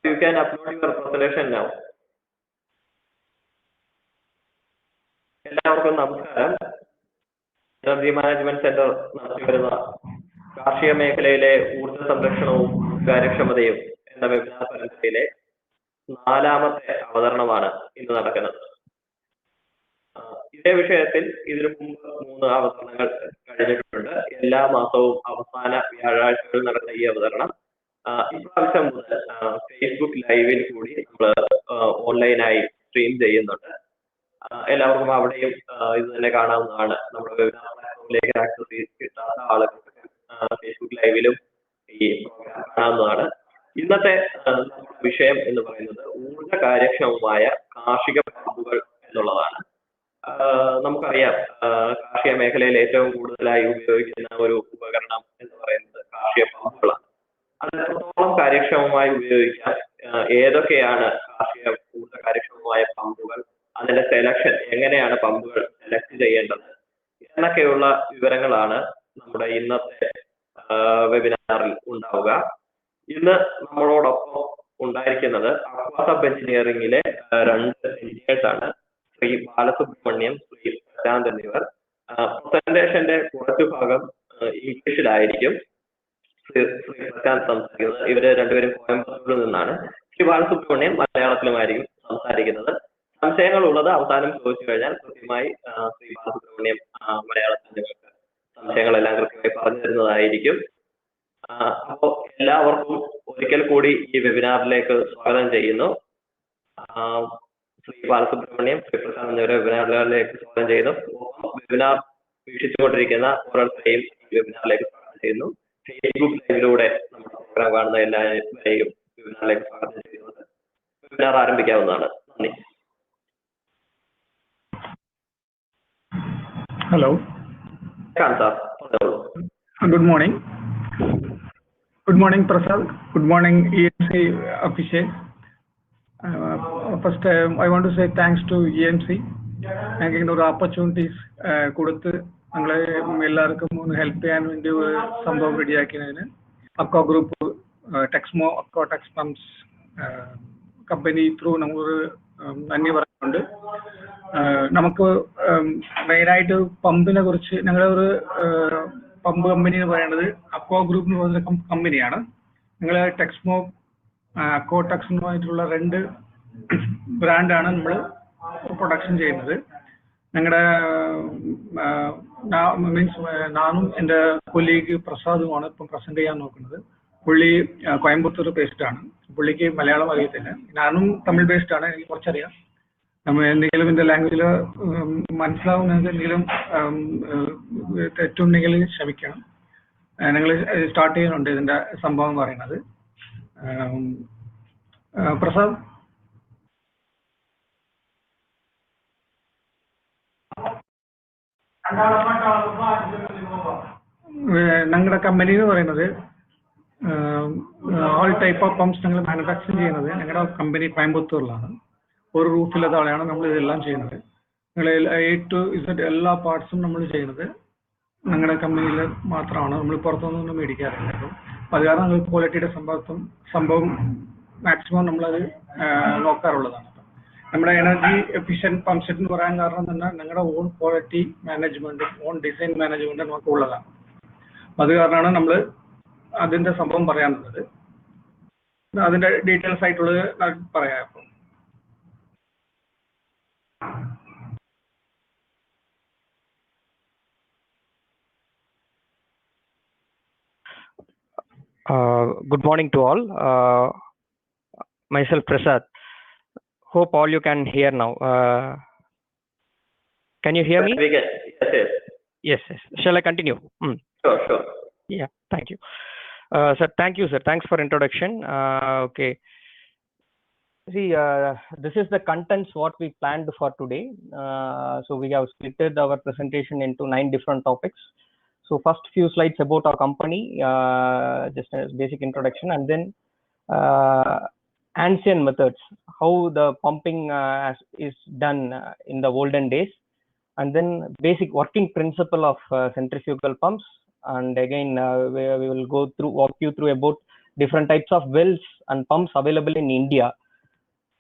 You can upload your presentation now. എല്ലാവർക്കും നമസ്കാരം. Energy management centre നടത്തിവരുന്ന കാർഷിക മേഖലയിലെ ഊർജ്ജ സംരക്ഷണവും കാര്യക്ഷമതയും എന്ന വെബിനാർ പരമ്പരയിലെ 4ാമത്തെ അവതരണമാണ് ഇന്ന് നടക്കുന്നത്. ഇതേ വിഷയത്തിൽ ഇതിനു മുമ്പ് 3 അവതരണങ്ങൾ കഴിഞ്ഞിട്ടുണ്ട്. എല്ലാ മാസവും അവസാന വ്യാഴാഴ്ചകളിൽ നടക്കുന്ന ഈ അവതരണം ഇപ്രാവശ്യം മുതൽ ഫേസ്ബുക്ക് ലൈവിൽ കൂടി നമ്മൾ ഓൺലൈനായി സ്ട്രീം ചെയ്യുന്നുണ്ട്. എല്ലാവർക്കും അവിടെയും ഇത് തന്നെ കാണാവുന്നതാണ്. നമ്മുടെ വെബിനാർ പ്ലാറ്റ്ഫോമിലേക്ക് ആക്സസ് കിട്ടാത്ത ആളുകൾക്ക് ഫേസ്ബുക്ക് ലൈവിലും ഈ പ്രോഗ്രാം കാണാവുന്നതാണ്. ഇന്നത്തെ വിഷയം എന്ന് പറയുന്നത് ഊർജ്ജ കാര്യക്ഷമമായ കാർഷിക പമ്പുകൾ എന്നുള്ളതാണ്. നമുക്കറിയാം, കാർഷിക മേഖലയിൽ ഏറ്റവും കൂടുതലായി ഉപയോഗിക്കുന്ന ഒരു ഉപകരണം എന്ന് പറയുന്നത് കാർഷിക പമ്പുകളാണ്. അത് എത്രത്തോളം കാര്യക്ഷമമായി ഉപയോഗിക്കാം, ഏതൊക്കെയാണ് കാർഷിക ഊർജ്ജ കാര്യക്ഷമമായ പമ്പുകൾ, അതിന്റെ സെലക്ഷൻ എങ്ങനെയാണ് പമ്പുകൾ സെലക്ട് ചെയ്യേണ്ടത് എന്നൊക്കെയുള്ള വിവരങ്ങളാണ് നമ്മുടെ ഇന്നത്തെ വെബിനാറിൽ ഉണ്ടാവുക. ഇന്ന് നമ്മളോടൊപ്പം ഉണ്ടായിരിക്കുന്നത് അക്വാ സബ് എഞ്ചിനീയറിംഗിലെ 2 എഞ്ചിനീയേഴ്സ് ആണ്, ശ്രീ ബാലസുബ്രഹ്മണ്യം, ശ്രീ പ്രശാന്ത് എന്നിവർ. പ്രസന്റേഷന്റെ കുറച്ചു ഭാഗം ഇംഗ്ലീഷിലായിരിക്കും ശ്രീ പ്രശാന്ത് സംസാരിക്കുന്നത്. ഇവര് രണ്ടുപേരും കോയമ്പത്തൂരിൽ നിന്നാണ്. ശ്രീ ബാലസുബ്രഹ്മണ്യം മലയാളത്തിലുമായിരിക്കും സംസാരിക്കുന്നത്. സംശയങ്ങൾ ഉള്ളത് അവസാനം ചോദിച്ചു കഴിഞ്ഞാൽ കൃത്യമായി ശ്രീ ബാലസുബ്രഹ്മണ്യം മലയാളത്തിൽ നിങ്ങൾക്ക് സംശയങ്ങളെല്ലാം കൃത്യമായി പറഞ്ഞു തരുന്നതായിരിക്കും. അപ്പോൾ എല്ലാവർക്കും ഒരിക്കൽ കൂടി ഈ വെബിനാറിലേക്ക് സ്വാഗതം ചെയ്യുന്നു. ശ്രീ ബാലസുബ്രഹ്മണ്യം, ശ്രീ പ്രസാദ് എന്നിവരെ വെബിനാറിലേക്ക് സ്വാഗതം ചെയ്യുന്നു. വെബിനാർ വീക്ഷിച്ചുകൊണ്ടിരിക്കുന്ന ഓരോരുത്തരെയും ഈ വെബിനാറിലേക്ക് സ്വാഗതം ചെയ്യുന്നു. ഫേസ്ബുക്ക് ലൈവിലൂടെ നമ്മുടെ പ്രോഗ്രാം കാണുന്ന എല്ലാവരെയും വെബിനാറിലേക്ക് സ്വാഗതം ചെയ്യുന്നത്. വെബിനാർ ആരംഭിക്കാവുന്നതാണ്. നന്ദി. Hello. Good morning. Good morning, Prasad. Good morning, EMC officials. First, I want to say thanks to EMC. ഞങ്ങൾക്ക് ഒരു ഓപ്പർച്യൂണിറ്റീസ് കൊടുത്ത് ഞങ്ങളെ എല്ലാവർക്കും ഒന്ന് ഹെൽപ്പ് ചെയ്യാൻ വേണ്ടി ഒരു സംഭവം റെഡിയാക്കിയതിന് അക്വാ ഗ്രൂപ്പ്, ടെക്സ്മോ അക്വാ ടെക്സ് പംപ്സ് കമ്പനി ത്രൂ നമ്മളൊരു നന്ദി പറയുന്നുണ്ട്. നമുക്ക് മെയിനായിട്ട് പമ്പിനെ കുറിച്ച്, ഞങ്ങളുടെ ഒരു പമ്പ് കമ്പനി എന്ന് പറയുന്നത് അക്വാ ഗ്രൂപ്പ് എന്ന് പറയുന്ന കമ്പനിയാണ്. ഞങ്ങൾ ടെക്സ്മോ അക്വാടെക്സുമായിട്ടുള്ള 2 ബ്രാൻഡാണ് നമ്മൾ പ്രൊഡക്ഷൻ ചെയ്യുന്നത്. ഞങ്ങളുടെ നാനും എൻ്റെ കൊല്ലീഗ് പ്രസാദുമാണ് ഇപ്പം പ്രസന്റ് ചെയ്യാൻ നോക്കുന്നത്. പുള്ളി കോയമ്പത്തൂർ ബേസ്ഡാണ്. പുള്ളിക്ക് മലയാളം അറിയത്തില്ല. ഞാനും തമിഴ് ബേസ്ഡാണ്, എനിക്ക് കുറച്ചറിയാം. നമ്മൾ എന്തെങ്കിലും എൻ്റെ ലാംഗ്വേജിൽ മനസ്സിലാവുന്നത് എന്തെങ്കിലും തെറ്റുണ്ടെങ്കിൽ ക്ഷമിക്കണം. ഞങ്ങൾ സ്റ്റാർട്ട് ചെയ്യുന്നുണ്ട് ഇതിൻ്റെ സംഭവം പറയുന്നത്. പ്രസാദ്, ഞങ്ങളുടെ കമ്പനി എന്ന് പറയുന്നത് ഓൾ ടൈപ്പ് ഓഫ് പമ്പ്സ് ഞങ്ങൾ മാനുഫാക്ചർ ചെയ്യുന്നത് ഞങ്ങളുടെ കമ്പനി കോയമ്പത്തൂരിലാണ്. ഒരു റൂഫിലെ താഴെയാണ് നമ്മൾ ഇതെല്ലാം ചെയ്യുന്നത്. ഞങ്ങൾ A to Z എല്ലാ പാർട്സും നമ്മൾ ചെയ്യുന്നത് ഞങ്ങളുടെ കമ്പനിയിൽ മാത്രമാണ്. നമ്മൾ പുറത്തുനിന്നൊന്നും മേടിക്കാറില്ല. അപ്പം അത് കാരണം ഞങ്ങൾ ക്വാളിറ്റിയുടെ സംഭവം മാക്സിമം നമ്മളത് നോക്കാറുള്ളതാണ്. നമ്മുടെ എനർജി എഫിഷ്യൻറ്റ് പമ്പ് സെറ്റ് എന്ന് പറയാൻ കാരണം തന്നെ ഞങ്ങളുടെ ഓൺ ക്വാളിറ്റി മാനേജ്മെൻറ്റും ഓൺ ഡിസൈൻ മാനേജ്മെൻറ്റും നമുക്ക് ഉള്ളതാണ്. അത് കാരണമാണ് നമ്മൾ അതിൻ്റെ സംഭവം പറയാനുള്ളത്. അതിൻ്റെ ഡീറ്റെയിൽസ് ആയിട്ടുള്ളത് പറയാം. അപ്പം good morning to all. Myself Prasad. Hope all you can hear now. Can you hear me? Yes. Shall I continue? Sure. Yeah, thank you. Sir, thank you, sir. Thanks for introduction. Okay. See, this is the contents what we planned for today. So we have split our presentation into 9 different topics. So first few slides about our company, just a basic introduction, and then ancient methods, how the pumping is done in the olden days, and then basic working principle of centrifugal pumps, and again we will walk you through about different types of wells and pumps available in India,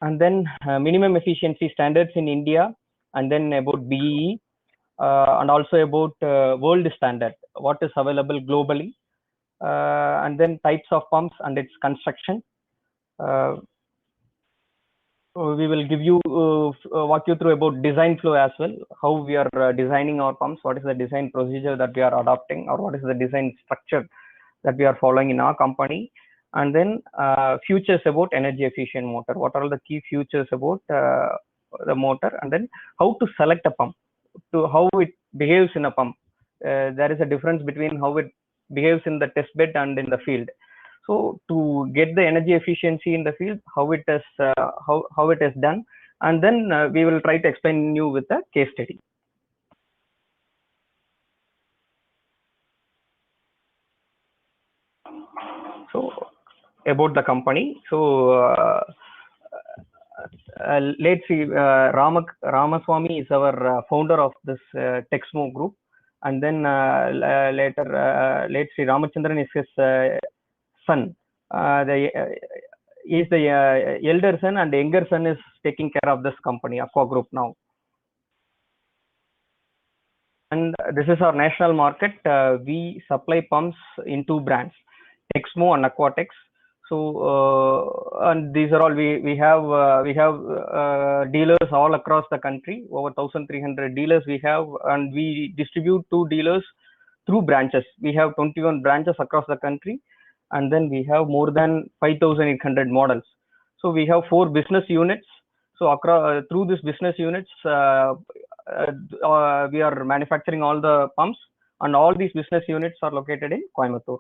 and then minimum efficiency standards in India, and then about BEE, and also about world standard, what is available globally, and then types of pumps and its construction. We will give you walk you through about design flow as well, how we are designing our pumps, what is the design procedure that we are adopting, or what is the design structure that we are following in our company, and then futures about energy efficient motor, what are the key futures about the motor, and then how to select a pump, to how it behaves in a pump. There is a difference between how it behaves in the test bed and in the field. So to get the energy efficiency in the field, how it is done, and then we will try to explain you with a case study. So about the company. So let's see, Ramaswamy is our founder of this Texmo group, and then later let's see, Ramachandran is his son. He is the elder son, and the younger son is taking care of this company, Aqua Group now. And this is our national market. We supply pumps in 2 brands, Texmo and Aquatex. So and these are all, we have dealers all across the country, over 1,300 dealers we have, and we distribute to dealers through branches. We have 21 branches across the country, and then we have more than 5,800 models. So we have 4 business units. So across through these business units, we are manufacturing all the pumps, and all these business units are located in Coimbatore.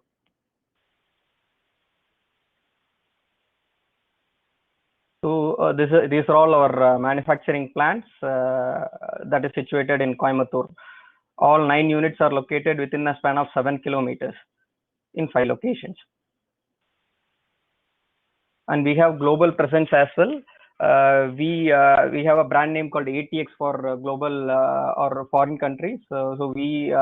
So these are all our manufacturing plants that is situated in Coimbatore. All 9 units are located within a span of 7 kilometers in 5 locations. And we have global presence as well. We have a brand name called ATX for global or foreign countries. So we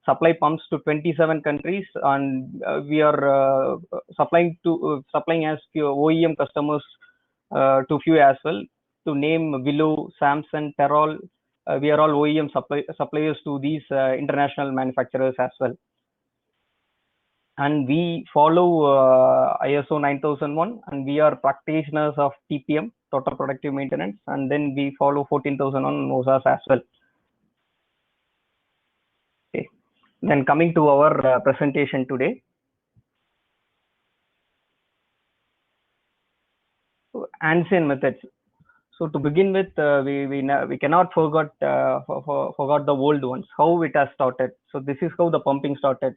supply pumps to 27 countries, and we are supplying as few OEM customers to few as well. To name Willow, Samsung, Terol, we are all OEM suppliers to these international manufacturers as well. And we follow ISO 9001, and we are practitioners of TPM, Total Productive Maintenance, and then we follow 14,001 NOSAS as well. Okay. Then coming to our presentation today. So, ancient methods. So to begin with, we cannot forget the old ones, how it has started. So this is how the pumping started.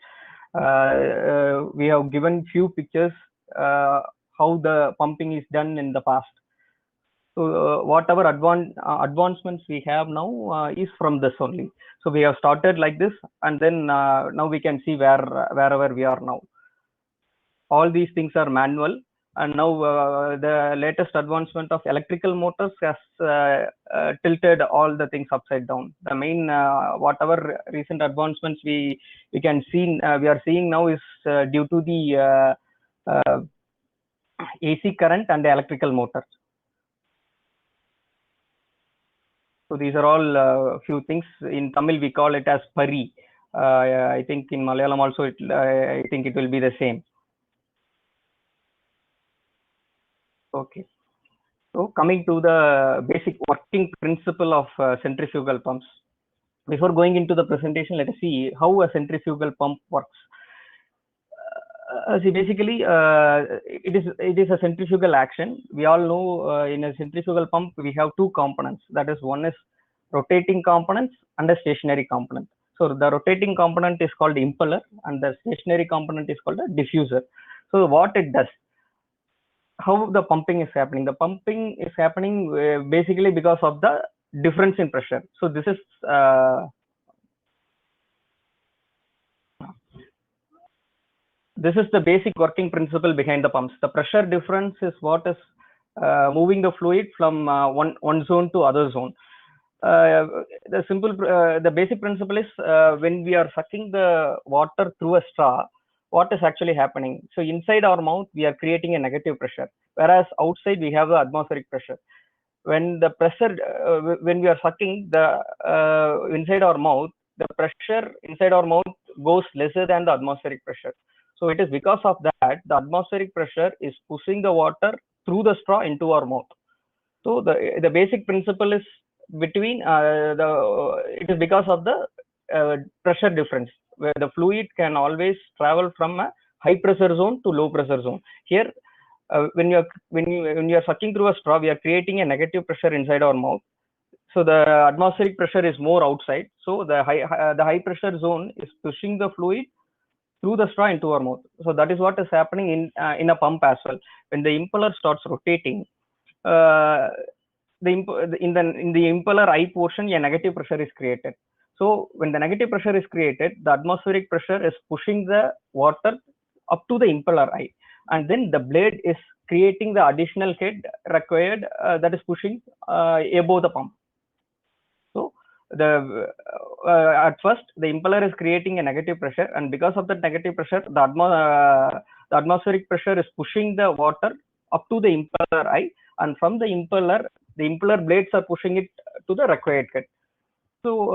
We have given few pictures how the pumping is done in the past. So whatever advancements we have now is from this only. So we have started like this, and then now we can see wherever we are now. All these things are manual, and now the latest advancement of electrical motors has tilted all the things upside down. The main whatever recent advancements we can see, we are seeing now is due to the AC current and the electrical motors. So these are all few things. In Tamil we call it as Pari. I think in Malayalam also I think it will be the same. Okay. So coming to the basic working principle of centrifugal pumps. Before going into the presentation, let us see how a centrifugal pump works. See, basically, it is a centrifugal action. We all know in a centrifugal pump we have 2 components. That is, one is rotating components and a stationary component. So the rotating component is called impeller, and the stationary component is called a diffuser. So what it does, how the pumping is happening? The pumping is happening basically because of the difference in pressure. So this is the basic working principle behind the pumps. The pressure difference is what is moving the fluid from one zone to other zone. The basic principle is when we are sucking the water through a straw, what is actually happening? So inside our mouth, we are creating a negative pressure, whereas outside we have the atmospheric pressure. When the pressure, when we are sucking the inside our mouth, the pressure inside our mouth goes lesser than the atmospheric pressure. So it is because of that the atmospheric pressure is pushing the water through the straw into our mouth. So the basic principle is between it is because of the pressure difference, where the fluid can always travel from a high pressure zone to low pressure zone. Here, when you are sucking through a straw, we are creating a negative pressure inside our mouth. So the atmospheric pressure is more outside. So the high pressure zone is pushing the fluid through the straw into our mouth. So that is what is happening in a pump as well. When the impeller starts rotating, in the impeller eye portion, a negative pressure is created. So when the negative pressure is created, the atmospheric pressure is pushing the water up to the impeller eye, and then the blade is creating the additional head required that is pushing above the pump. So the at first the impeller is creating a negative pressure, and because of that negative pressure, the atmospheric pressure is pushing the water up to the impeller eye, and from the impeller blades are pushing it to the required head. So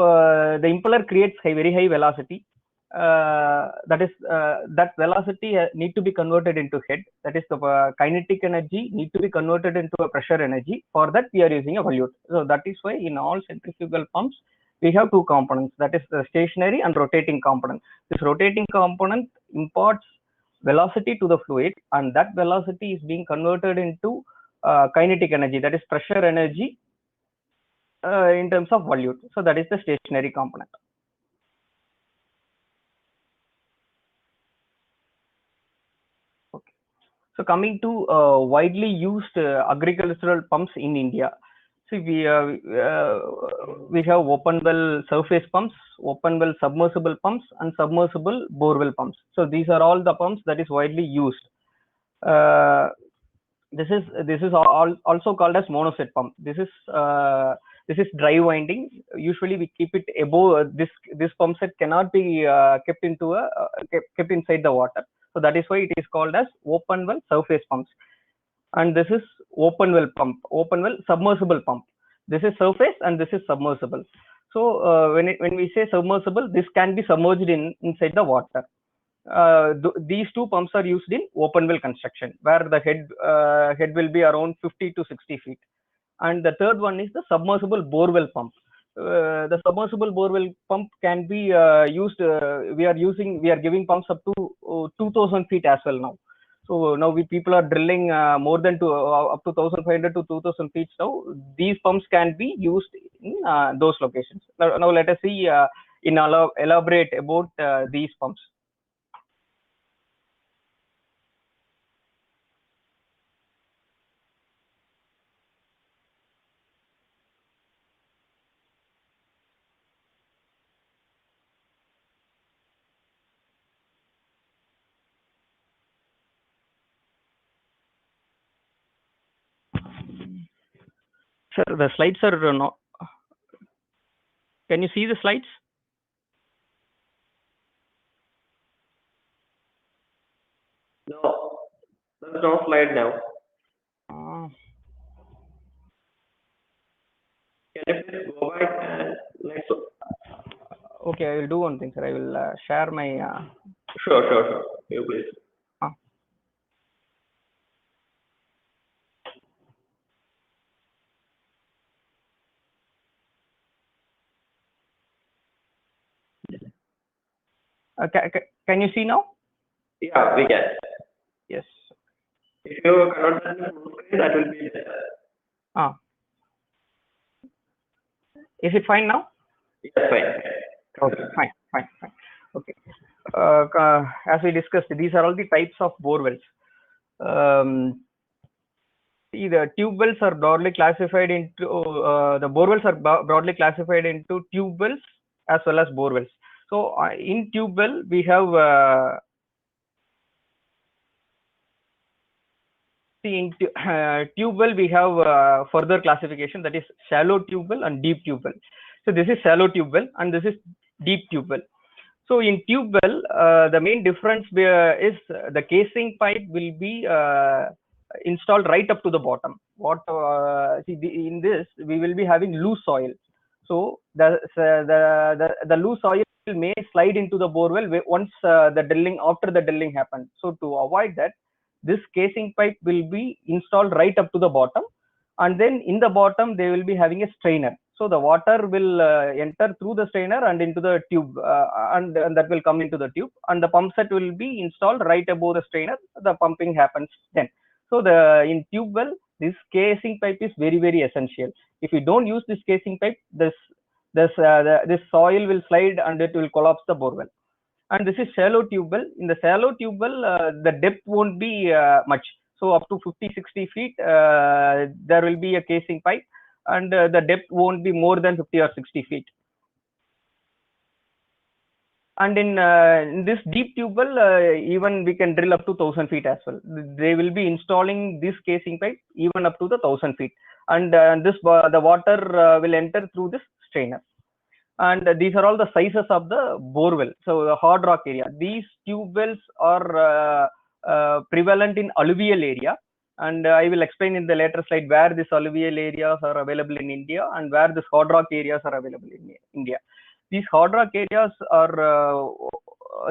the impeller creates a very high velocity. That velocity need to be converted into head. That is the kinetic energy need to be converted into a pressure energy. For that, we are using a volute. So that is why in all centrifugal pumps we have two components. That is the stationary and rotating component. This rotating component imparts velocity to the fluid, and that velocity is being converted into kinetic energy. That is pressure energy in terms of volute. So that is the stationary component. Okay. So coming to widely used agricultural pumps in India. See, we have open well surface pumps, open well submersible pumps, and submersible borewell pumps. So these are all the pumps that is widely used. This is also called as monoset pump. This is dry winding. Usually we keep it above this pump set cannot be kept inside the water. So that is why it is called as open well surface pumps. And this is open well pump, open well submersible pump. This is surface and this is submersible. So when we say submersible, this can be submerged inside the water. These two pumps are used in open well construction, where the head will be around 50 to 60 feet. And the third one is the submersible borewell pump. The submersible borewell pump can be used. We are giving pumps up to 2,000 feet as well now. So now people are drilling more than up to 1,500 to 2,000 feet. So these pumps can be used in those locations. Now let us see elaborate about these pumps. Sir, the slides are not. Can you see the slides? No, there's no slide now. Can you please go back and next? Okay, I will do one thing, sir. I will share my. Sure. You please. Can you see now? Yeah, we can. Yes. If you convert that to full screen, that will be better. Is it fine now? Yes, fine. Okay, fine. Okay. As we discussed, these are all the types of bore wells. See, the tube wells are broadly classified into the bore wells are broadly classified into tube wells as well as bore wells. So in tube well we have in tube well we have further classification, that is shallow tube well and deep tube well. So this is shallow tube well and this is deep tube well. So in tube well, the main difference is the casing pipe will be installed right up to the bottom. In this we will be having loose soil, so the loose soil may slide into the borewell once the drilling after the drilling happens. So to avoid that, this casing pipe will be installed right up to the bottom, and then in the bottom they will be having a strainer. So the water will enter through the strainer and into the tube, and that will come into the tube, and the pump set will be installed right above the strainer. The pumping happens then. So in tube well, this casing pipe is very essential. If you don't use this casing pipe, this soil will slide and it will collapse the borewell. And this is shallow tube well. In the shallow tube well, the depth won't be much. So up to 50-60 feet, there will be a casing pipe, and the depth won't be more than 50 or 60 feet. And in this deep tube well, even we can drill up to 1,000 feet as well. They will be installing this casing pipe even up to the 1,000 feet, and the water will enter through this strainer. And these are all the sizes of the borewell. So the hard rock area, these tube wells are prevalent in alluvial area, and I will explain in the later slide where these alluvial areas are available in India and where these hard rock areas are available in India. These hard rock areas are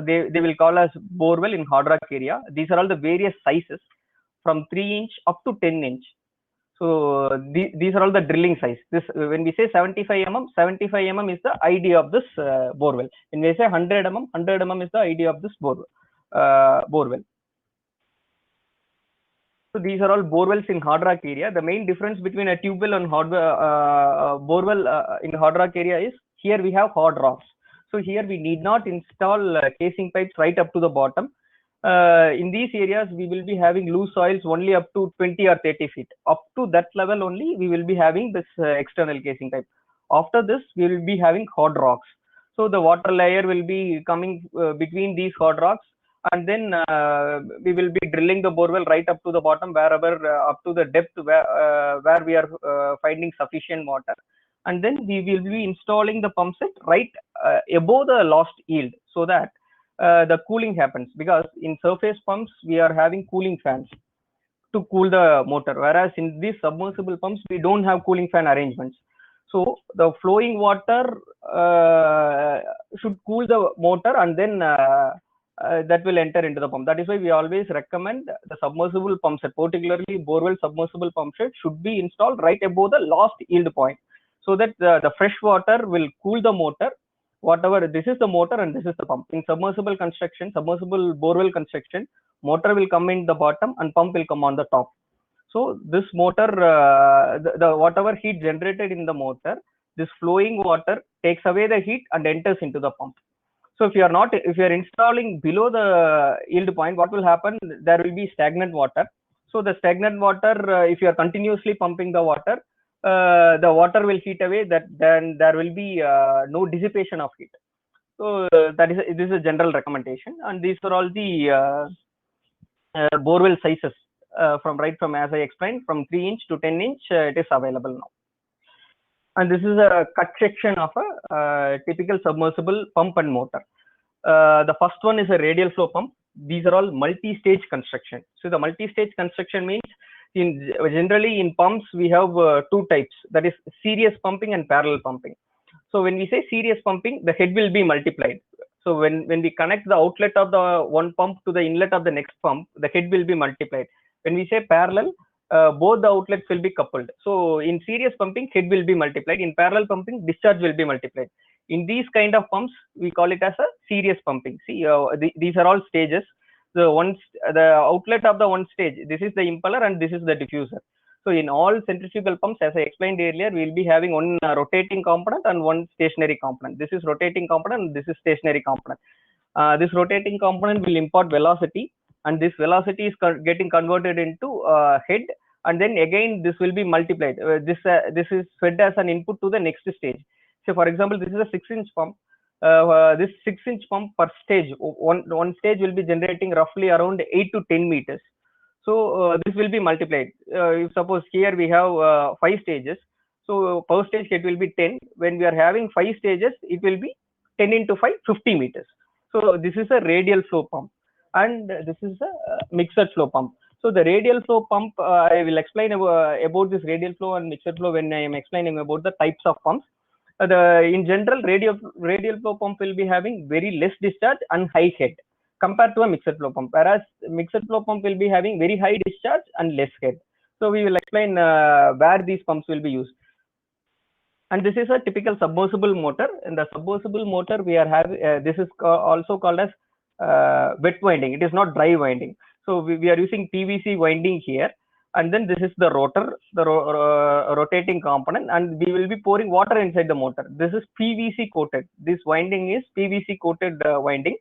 they will call as borewell in hard rock area. These are all the various sizes from 3 inch up to 10 inch. So these are all the drilling size. This when we say 75 mm, 75 mm is the idea of this borewell. When we say 100 mm, 100 mm is the idea of this borewell. So these are all borewells in hard rock area. The main difference between a tube well and borewell in hard rock area is here we have hard rocks. So here we need not install casing pipes right up to the bottom. In these areas we will be having loose soils only up to 20 or 30 feet. Up to that level only we will be having this external casing pipe. After this we will be having hard rocks. So the water layer will be coming between these hard rocks, and then we will be drilling the borewell right up to the bottom, wherever up to the depth where we are finding sufficient water, and then we will be installing the pump set right above the last yield, so that the cooling happens, because in surface pumps we are having cooling fans to cool the motor, whereas in these submersible pumps we don't have cooling fan arrangements. So the flowing water should cool the motor, and then that will enter into the pump. That is why we always recommend the submersible pump set, particularly borewell submersible pump set, should be installed right above the last yield point, so that the fresh water will cool the motor. Whatever, this is the motor and this is the pump. In submersible construction, submersible borewell construction, motor will come in the bottom and pump will come on the top. So this motor, the whatever heat generated in the motor, this flowing water takes away the heat and enters into the pump. So if you are installing below the yield point, what will happen? There will be stagnant water. So the stagnant water, if you are continuously pumping the water will heat away. Then there will be no dissipation of heat. So this is a general recommendation, and these are all the borewell sizes from as I explained, from 3 inch to 10 inch it is available now. And this is a cut section of a typical submersible pump and motor. The first one is a radial flow pump. These are all multi-stage construction. So the multi-stage construction means generally in pumps we have two types, that is series pumping and parallel pumping. So when we say series pumping, the head will be multiplied. So when we connect the outlet of the one pump to the inlet of the next pump, the head will be multiplied. When we say parallel, both the outlets will be coupled. So in series pumping, head will be multiplied. In parallel pumping, discharge will be multiplied. In these kind of pumps, we call it as a series pumping. See, these are all stages. The outlet of the one stage, this is the impeller and this is the diffuser. So in all centrifugal pumps, as I explained earlier, we will be having one rotating component and one stationary component. This is rotating component and this is stationary component. This rotating component will impart velocity, and this velocity is getting converted into head, and then again this will be multiplied. This is fed as an input to the next stage. So for example, this is a 6-inch pump. This 6-inch pump per stage, one stage will be generating roughly around 8 to 10 meters. So this will be multiplied. If suppose here we have 5 stages, so per stage head will be 10. When we are having 5 stages, it will be 10 into 5, 50 meters. So this is a radial flow pump, and this is a mixed flow pump. So the radial flow pump, I will explain about this radial flow and mixed flow when I am explaining about the types of pumps. In general, radial flow pump will be having very less discharge and high head compared to a mixed flow pump, whereas mixed flow pump will be having very high discharge and less head. So we will explain where these pumps will be used. And this is a typical submersible motor. In the submersible motor, we are having this is also called as wet winding. It is not dry winding. So we are using PVC winding here, and then this is the rotor, the rotating component, and we will be pouring water inside the motor. This is PVC coated. This winding is PVC coated winding.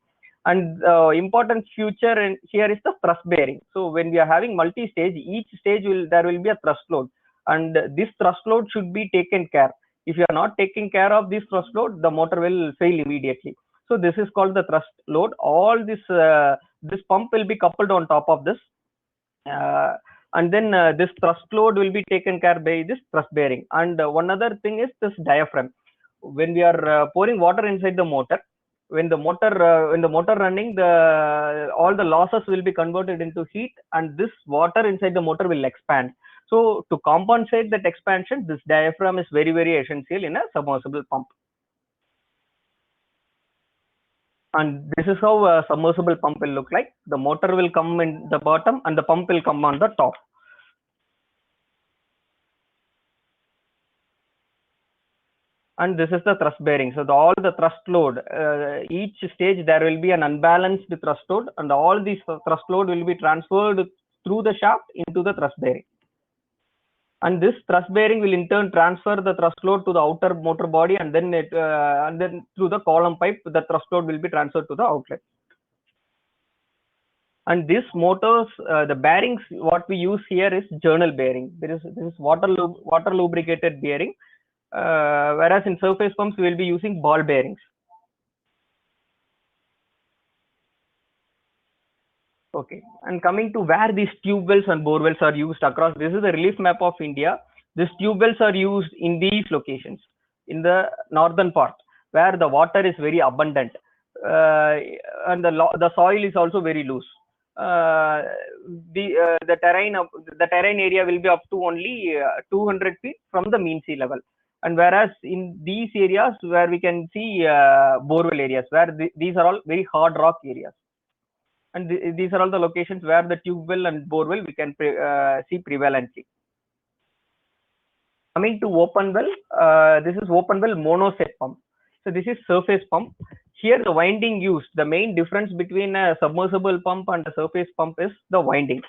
And important feature here is the thrust bearing. So when we are having multi-stage, each stage there will be a thrust load, and this thrust load should be taken care. If you are not taking care of this thrust load, the motor will fail immediately. So this is called the thrust load. All this this pump will be coupled on top of this, and then this thrust load will be taken care by this thrust bearing. And one other thing is this diaphragm. When we are pouring water inside the motor, when the motor running, all the losses will be converted into heat, and this water inside the motor will expand. So to compensate that expansion, this diaphragm is very, very essential in a submersible pump. And this is how a submersible pump will look like. The motor will come in the bottom and the pump will come on the top. And this is the thrust bearing. So all the thrust load, each stage there will be an unbalanced thrust load, and all these thrust load will be transferred through the shaft into the thrust bearing. And this thrust bearing will in turn transfer the thrust load to the outer motor body, and then through the column pipe, the thrust load will be transferred to the outlet. And these motors, the bearings, what we use here is journal bearing. This is water lubricated bearing, whereas in surface pumps we will be using ball bearings. Okay, and coming to where these tube wells and bore wells are used across, this is the relief map of India. These tube wells are used in these locations, in the northern part, where the water is very abundant, and the soil is also very loose. The terrain area will be up to only 200 feet from the mean sea level. And whereas in these areas where we can see borewell areas, where these are all very hard rock areas. And these are all the locations where the tube well and bore well we can see prevalently. Coming to open well, this is open well monoset pump. So this is surface pump. Here the winding used, the main difference between a submersible pump and a surface pump is the winding.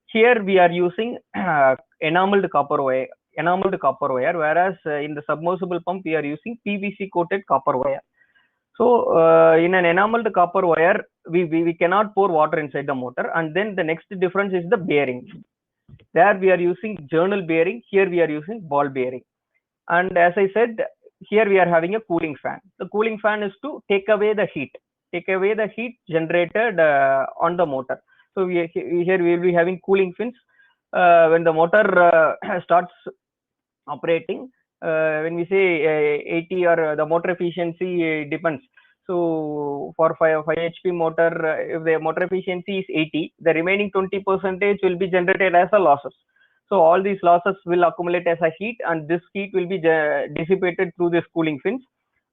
Here we are using enameled copper wire, whereas in the submersible pump we are using PVC coated copper wire. So in an enameled copper wire, we cannot pour water inside the motor. And then the next difference is the bearing. There we are using journal bearing. Here we are using ball bearing. And as I said, here we are having a cooling fan. The cooling fan is to take away the heat generated on the motor. So here we will be having cooling fins. When the motor starts operating, when we say 80 or the motor efficiency depends. So for 5 HP motor, if the motor efficiency is 80, the remaining 20% will be generated as a losses. So all these losses will accumulate as a heat, and this heat will be dissipated through this cooling fins.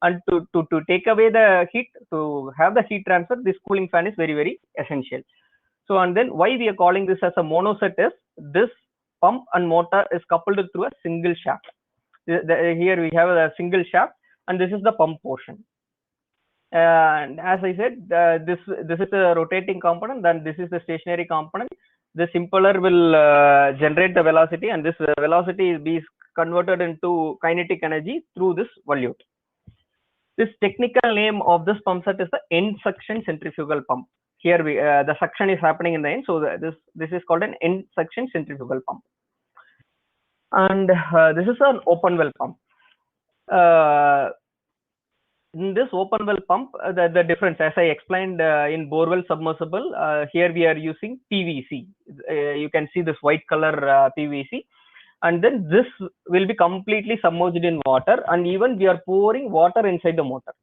And to take away the heat, to have the heat transfer, this cooling fan is very, very essential. So, and then why we are calling this as a monoset is this pump and motor is coupled through a single shaft. Here we have a single shaft, and this is the pump portion. And as I said, this is a rotating component, and this is the stationary component. This impeller will generate the velocity, and this velocity is being converted into kinetic energy through this volute. This technical name of this pump set is the end suction centrifugal pump. Here the suction is happening in the end, so this is called an end suction centrifugal pump. And this is an open well pump. In this open well pump, the difference, as I explained in borewell submersible, here we are using PVC. You can see this white color PVC, and then this will be completely submerged in water, and even we are pouring water inside the motor.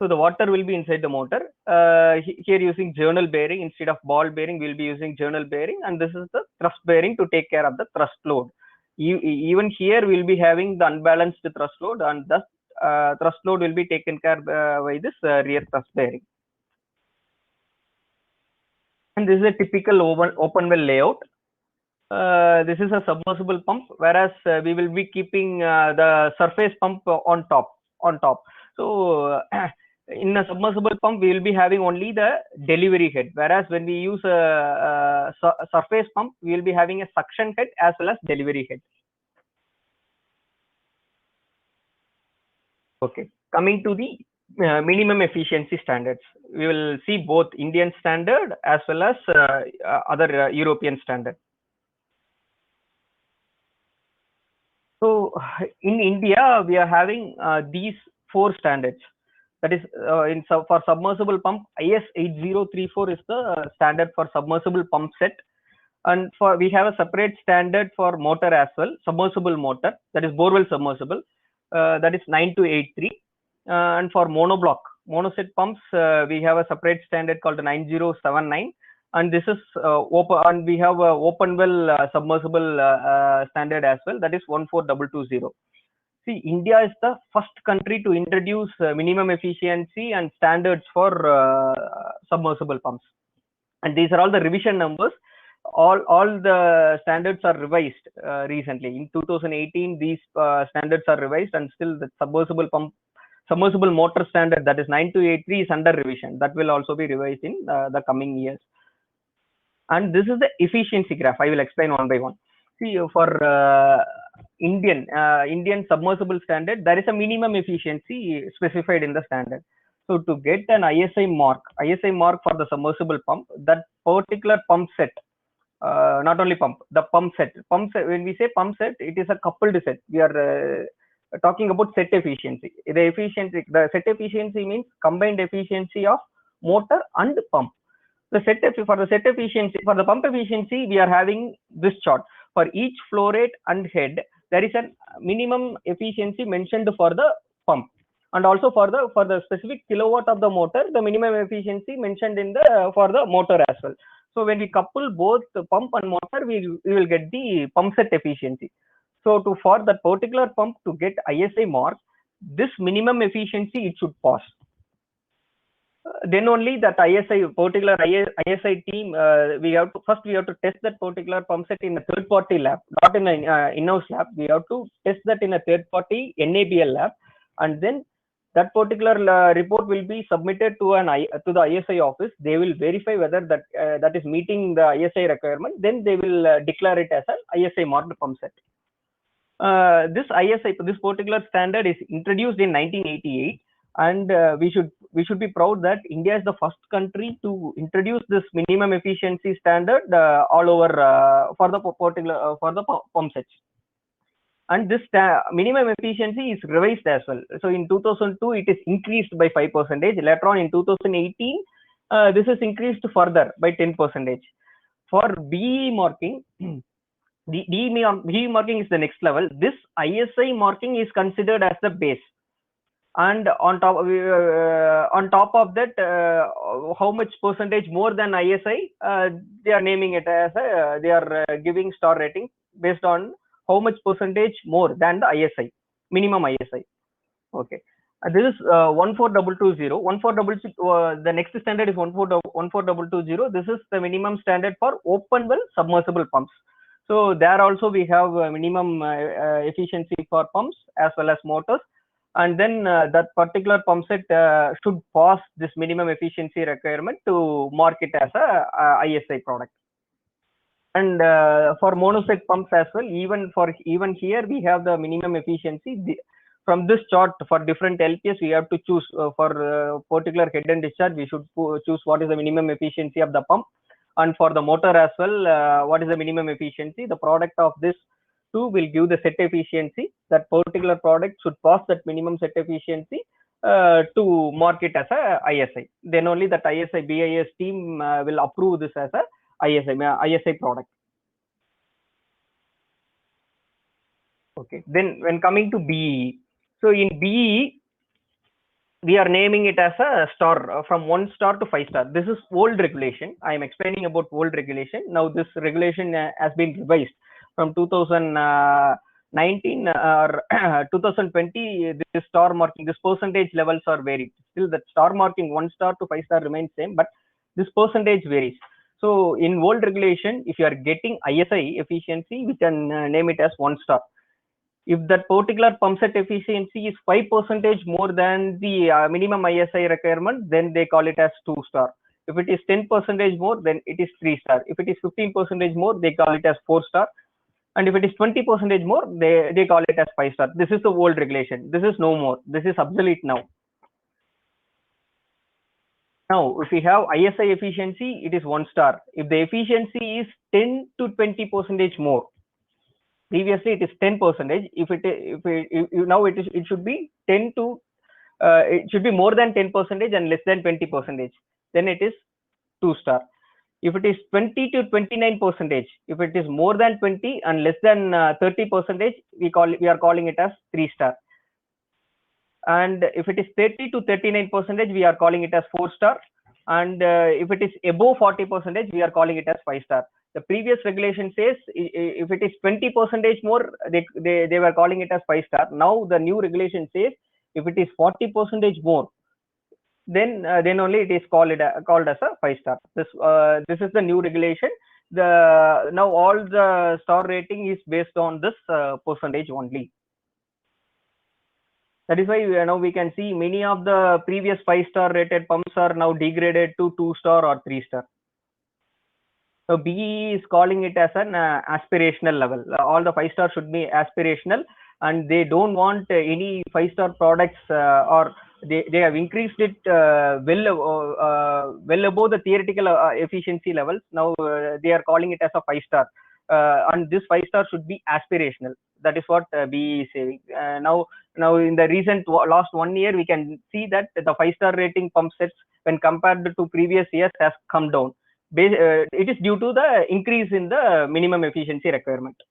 So the water will be inside the motor. Here using journal bearing instead of ball bearing, we'll be using journal bearing, and this is the thrust bearing to take care of the thrust load. Even here we'll be having the unbalanced thrust load, and thus thrust load will be taken care by this rear thrust bearing. And this is a typical open well layout. This is a submersible pump, whereas we will be keeping the surface pump on top. So in a submersible pump, we will be having only the delivery head, whereas when we use a surface pump, we will be having a suction head as well as delivery head. Okay, coming to the minimum efficiency standards, we will see both Indian standard as well as other European standard. So in India, we are having these 4 standards. That is, for submersible pump, IS 8034 is the standard for submersible pump set, and we have a separate standard for motor as well, submersible motor, that is borewell submersible, that is 9283, and for monoset pumps, we have a separate standard called 9079, and this is open, and we have a open well submersible standard as well, that is 14220. See, India is the first country to introduce minimum efficiency and standards for submersible pumps, and these are all the revision numbers. All the standards are revised recently. In 2018, these standards are revised, and still the submersible motor standard, that is 9283, is under revision. That will also be revised in the coming years. And this is the efficiency graph. I will explain one by one. See, for Indian submersible standard, there is a minimum efficiency specified in the standard. So to get an ISI mark for the submersible pump, that particular pump set, not only the pump set, when we say pump set, it is a coupled set. We are talking about set efficiency. The set efficiency means combined efficiency of motor and pump. For the pump efficiency, we are having this chart. For each flow rate and head, there is a minimum efficiency mentioned for the pump, and also for the specific kilowatt of the motor, the minimum efficiency mentioned for the motor as well. So when we couple both the pump and motor, we will get the pump set efficiency. So for that particular pump to get ISI mark, this minimum efficiency it should pass. Then only that particular ISI team, we have to test that particular pump set in a third-party lab, not in an in-house lab. We have to test that in a third-party NABL lab, and then that particular report will be submitted to the ISI office. They will verify whether that is meeting the ISI requirement. Then they will declare it as an ISI marked pump set. This particular standard is introduced in 1988, and we should be proud that India is the first country to introduce this minimum efficiency standard all over for the pump sets. And this minimum efficiency is revised as well. So in 2002, it is increased by 5%. Later on in 2018, this is increased further by 10%. For BE marking, the BE marking is the next level. This ISI marking is considered as the base. And on top of that, how much percentage more than ISI, they are naming it as they are giving star rating based on how much percentage more than the ISI, minimum ISI. Okay, this is 14220. The next standard is 14220. This is the minimum standard for open well submersible pumps. So there also we have minimum efficiency for pumps as well as motors. And then that particular pump set should pass this minimum efficiency requirement to mark it as a ISI product. And for monoset pumps as well, even here we have the minimum efficiency. From this chart, for different LPS, we have to choose for particular head and discharge. We should choose what is the minimum efficiency of the pump, and for the motor as well, what is the minimum efficiency. The product of this two will give the set efficiency. That particular product should pass that minimum set efficiency to mark it as a ISI. Then only that ISI BIS team will approve this as a ISI product. Okay. Then when coming to BE, so in BE, we are naming it as a star from 1 star to 5 star. This is old regulation. I am explaining about old regulation. Now this regulation has been revised from 2019 or 2020. This star marking, this percentage levels are varied. Still, that star marking 1 star to 5 star remains same, but this percentage varies. So in old regulation, if you are getting ISI efficiency, we can name it as 1 star. If that particular pump set efficiency is 5% more than the minimum ISI requirement, then they call it as 2 star. If it is 10% more, then it is 3 star. If it is 15% more, they call it as 4 star. And if it is 20% more, they call it as 5 star. This is the old regulation. This is no more. This is obsolete now. Now, if we have ISI efficiency, it is 1 star. If the efficiency is 10 to 20% more, previously it is 10%. Now it should be 10 to it should be more than 10% and less than 20%. Then it is 2 star. If it is 20 to 29%, if it is more than 20 and less than 30%, we are calling it as 3 star. And if it is 30 to 39%, we are calling it as 4 star. And if it is above 40%, we are calling it as 5 star. The previous regulation says if it is 20% more, they were calling it as 5 star. Now the new regulation says if it is 40% more, then only it is called as a 5 star. This is the new regulation. Now all the star rating is based on this percentage only. That is why now we can see many of the previous 5-star rated pumps are now degraded to 2-star or 3-star. So BEE is calling it as an aspirational level. All the 5-star should be aspirational, and they don't want any 5-star products or they have increased it well above the theoretical efficiency levels. Now they are calling it as a 5-star, and this 5-star should be aspirational. That is what BEE is saying. Now in the recent last 1 year, we can see that the 5-star rating pump sets, when compared to previous years, has come down. It is due to the increase in the minimum efficiency requirement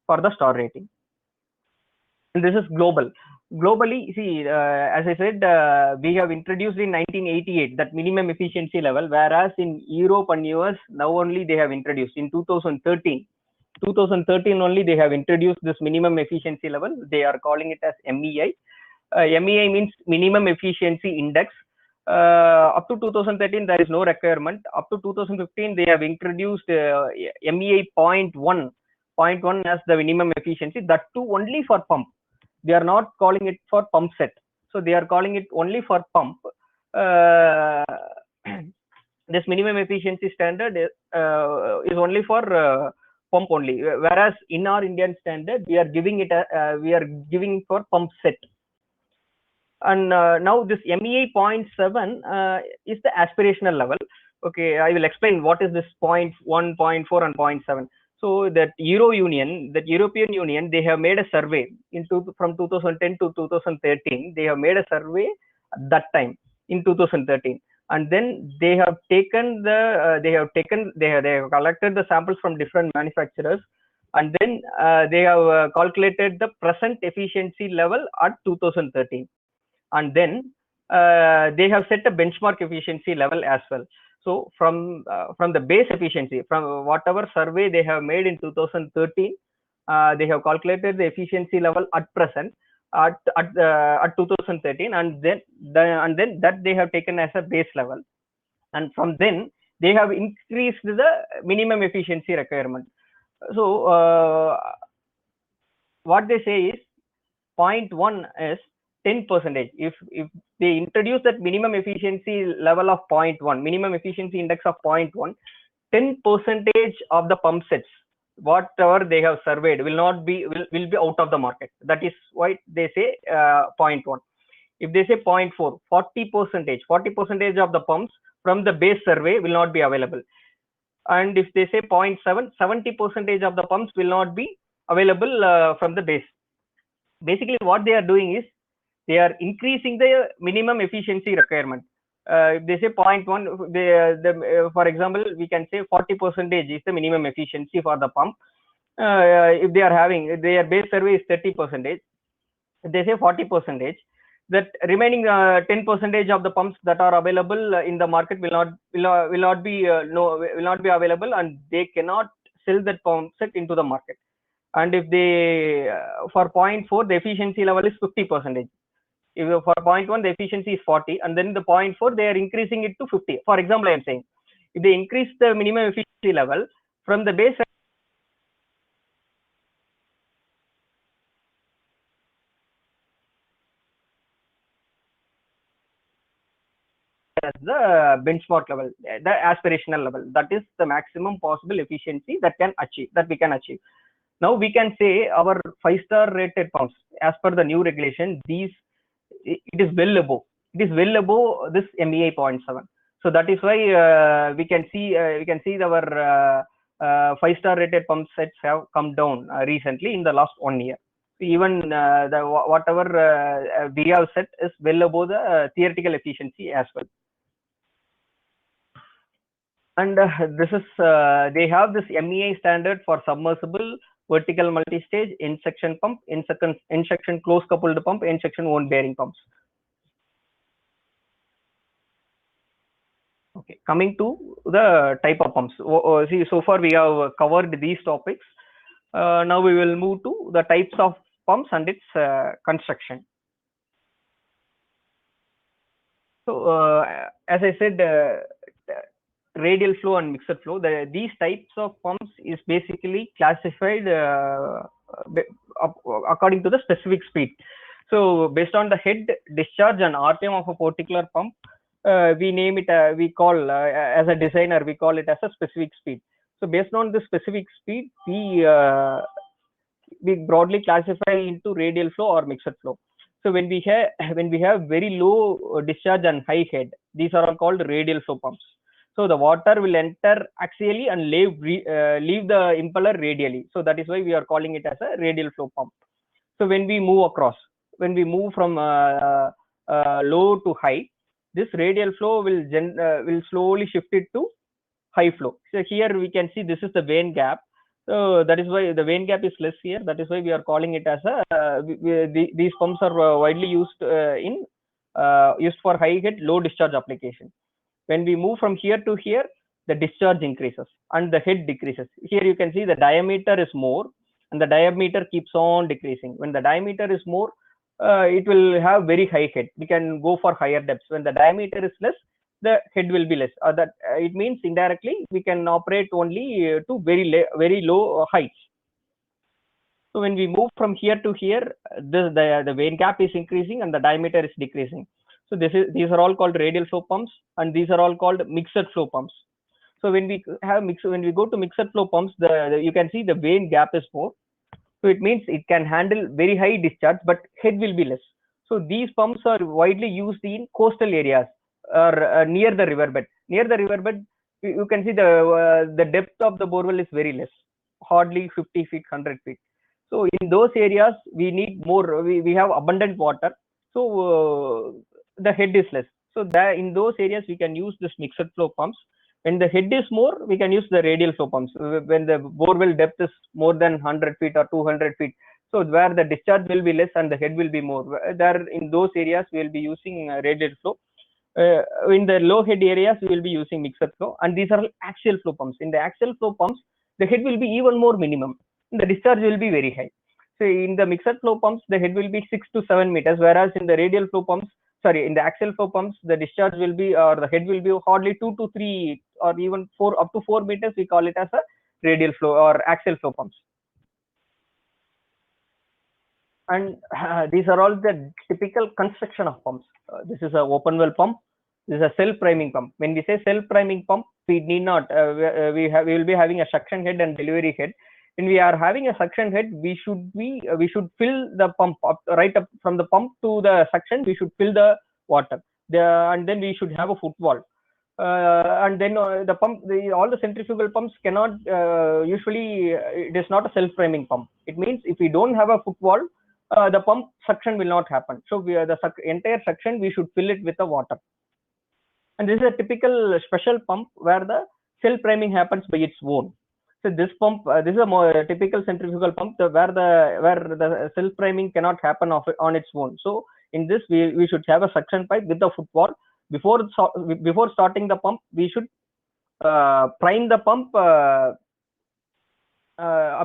for the star rating. And this is global. Globally, see, as I said, we have introduced in 1988 that minimum efficiency level, whereas in Europe and US, now only they have introduced in 2013. 2013 only they have introduced this minimum efficiency level. They are calling it as MEI. MEI means minimum efficiency index. Up to 2013 there is no requirement. Up to 2015 they have introduced MEI 0.1 as the minimum efficiency, that too only for pump. They are not calling it for pump set, so they are calling it only for pump. This minimum efficiency standard is only for pump only, whereas in our Indian standard we are giving it for pump set. And now this MEI 0.7 is the aspirational level. Okay, I will explain what is this 0.1, 0.4 and 0.7. So that European Union, they have made a survey from 2010 to 2013. They have made a survey at that time in 2013, and then they have taken they have collected the samples from different manufacturers, and then they have calculated the present efficiency level at 2013, and then they have set a benchmark efficiency level as well. So from the base efficiency, from whatever survey they have made in 2013, they have calculated the efficiency level at present at 2013, and then that they have taken as a base level, and from then they have increased the minimum efficiency requirement. So what they say is 0.1 is 10%. If they introduce that minimum efficiency level of 0.1, minimum efficiency index of 0.1, 10% of the pump sets, whatever they have surveyed, will be out of the market. That is why they say 0.1. If they say 0.4, 40% of the pumps from the base survey will not be available. And if they say 0.7, 70% of the pumps will not be available from the base. Basically, what they are doing is they are increasing the minimum efficiency requirement. If they say 0.1, for example, we can say 40% is the minimum efficiency for the pump. If they are having their base survey is 30%, if they say 40%, that remaining 10% of the pumps that are available in the market will not be will not be available, and they cannot sell that pump set into the market. And if they for 0.4 the efficiency level is 50%. If for 0.1 the efficiency is 40, and then the 0.4 they are increasing it to 50. For example, I am saying if they increase the minimum efficiency level from the base as the benchmark level, the aspirational level, that is the maximum possible efficiency that we can achieve. Now we can say our 5-star rated pumps, as per the new regulation, it is well above this MEA 0.7. So that is why we can see our 5-star rated pump sets have come down recently in the last 1 year. Even whatever we have set is well above the theoretical efficiency as well. And this is they have this MEA standard for submersible, vertical multi-stage, in-section pump, in-section close coupled pump, in-section wound bearing pumps. Okay, coming to the type of pumps. See, so far we have covered these topics. Now we will move to the types of pumps and its construction. So as I said, radial flow and mixed flow, these types of pumps is basically classified according to the specific speed. So based on the head, discharge and RPM of a particular pump, we name it, as a designer, we call it as a specific speed. So based on the specific speed, we broadly classify into radial flow or mixed flow. So when we have very low discharge and high head, these are all called radial flow pumps. So the water will enter axially and leave the impeller radially. So that is why we are calling it as a radial flow pump. So when we move from low to high, this radial flow will slowly shift it to high flow. So here we can see this is the vane gap. So that is why the vane gap is less here. That is why we are calling it as these pumps are widely used used for high head, low discharge application. When we move from here to here, the discharge increases and the head decreases. Here you can see the diameter is more and the diameter keeps on decreasing. When the diameter is more, it will have very high head. We can go for higher depths. When the diameter is less, the head will be less. It means indirectly we can operate only to very low heights. So when we move from here to here, the vane gap is increasing and the diameter is decreasing. So these are all called radial flow pumps, and these are all called mixed flow pumps. So when we go to mixed flow pumps, you can see the vane gap is more. So it means it can handle very high discharge, but head will be less. So these pumps are widely used in coastal areas or near the riverbed. Near the riverbed, you can see the depth of the borewell is very less, hardly 50 feet, 100 feet. So in those areas, we need more. We have abundant water. So the head is less. So in those areas we can use this mixed flow pumps. When the head is more, we can use the radial flow pumps. When the borewell depth is more than 100 feet or 200 feet, so where the discharge will be less and the head will be more, in those areas we will be using radial flow. In the low head areas we will be using mixed flow, and these are axial flow pumps. In the axial flow pumps, the head will be even more minimum, the discharge will be very high. So in the mixed flow pumps, the head will be 6 to 7 meters, whereas in the radial flow pumps, in the axial flow pumps, the discharge will be, or the head will be hardly 2 to 3 or even 4 up to 4 meters. We call it as a radial flow or axial flow pumps. And these are all the typical construction of pumps. This is an open well pump. This is a self-priming pump. When we say self-priming pump, we need not. We will be having a suction head and delivery head. When we are having a suction head, we should fill the pump up, right up from the pump to the suction. We should fill the water, and then we should have a footwall. And then the pump, all the centrifugal pumps cannot. Usually, it is not a self-priming pump. It means if we don't have a footwall, the pump suction will not happen. So the entire suction we should fill it with the water. And this is a typical special pump where the self-priming happens by its own. So this pump, this is a more typical centrifugal pump where the self-priming cannot happen on its own. So In this, we should have a suction pipe with the footwall. Before starting the pump, we should prime the pump up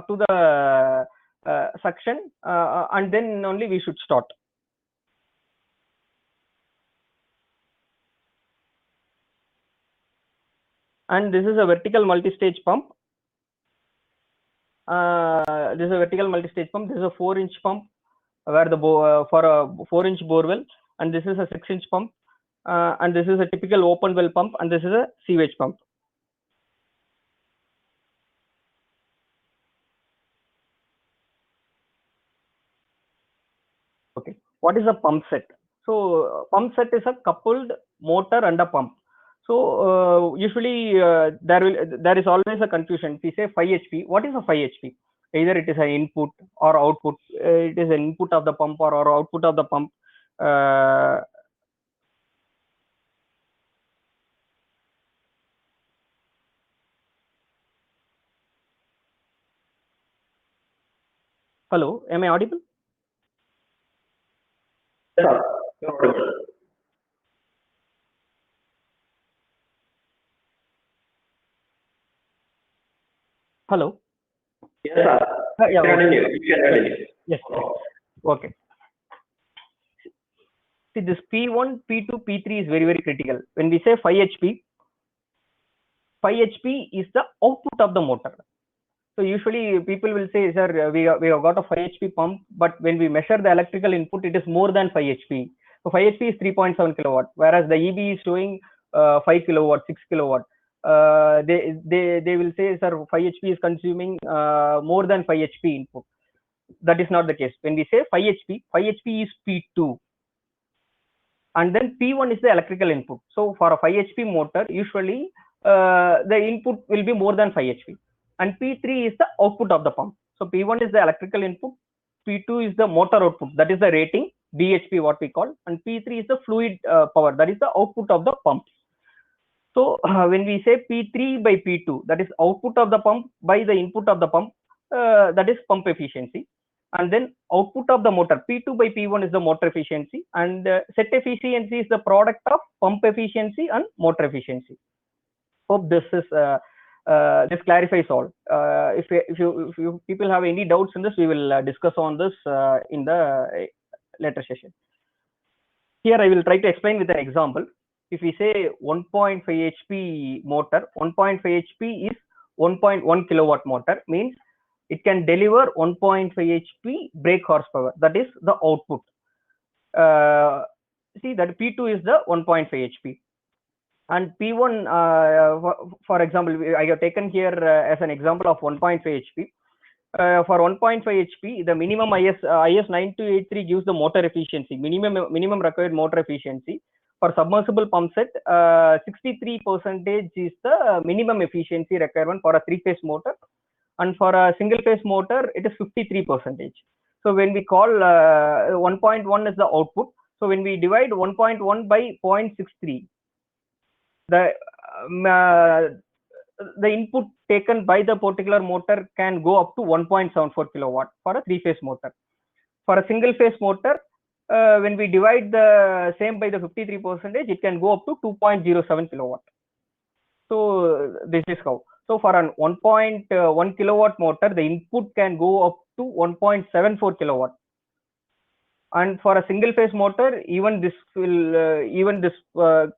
to the suction, and then only we should start. And this is a vertical multi-stage pump. This is a vertical multi-stage pump. This is a 4-inch pump where the for a 4-inch borewell, and this is a 6-inch pump, and this is a typical open well pump, and this is a sewage pump. Okay, what is a pump set? So pump set is a coupled motor and a pump. So usually there is always a confusion. If we say 5 HP, what is a 5 HP? Either it is an input or output. It is an input of the pump or output of the pump. Hello, am I audible? Yes, sir. You're audible. Hello. Yes, sir. Yeah, Continue. You can continue. Yes. Okay. See, this P1, P2, P3 is very, very critical. When we say 5 HP, 5 HP is the output of the motor. So usually people will say, sir, we have got a 5 HP pump, but when we measure the electrical input, it is more than 5 HP. So 5 HP is 3.7 kilowatt, whereas the EB is showing 5 kilowatt, 6 kilowatt. They will say, sir, 5 HP is consuming more than 5 HP input. That is not the case. When we say 5 HP is P2. And then P1 is the electrical input. So for a 5 HP motor, usually the input will be more than 5 HP. And P3 is the output of the pump. So P1 is the electrical input, P2 is the motor output, that is the rating, BHP what we call, and P3 is the fluid power, that is the output of the pump. So when we say P3 by P2, that is output of the pump by the input of the pump, that is pump efficiency. And then output of the motor, P2 by P1 is the motor efficiency, and set efficiency is the product of pump efficiency and motor efficiency. Hope this is this clarifies all. If you people have any doubts in this, we will discuss on this in the later session. Here I will try to explain with an example. If we say 1.5 HP motor, 1.5 HP is 1.1 kilowatt motor, means it can deliver 1.5 HP brake horsepower. That is the output. See that P2 is the 1.5 HP. And P1, for example, I have taken here as an example of 1.5 HP. For 1.5 HP, the minimum IS 9283 gives the motor efficiency, minimum required motor efficiency. For submersible pump set, 63% is the minimum efficiency requirement for a 3-phase motor, and for a single-phase motor, it is 53%. So when we call 1.1 is the output, so when we divide 1.1 by 0.63, the input taken by the particular motor can go up to 1.74 kilowatt for a 3-phase motor. For a single-phase motor, when we divide the same by the 53%, it can go up to 2.07 kilowatt. So this is how. So for an 1.1 kilowatt motor, the input can go up to 1.74 kilowatt. And for a single phase motor, even this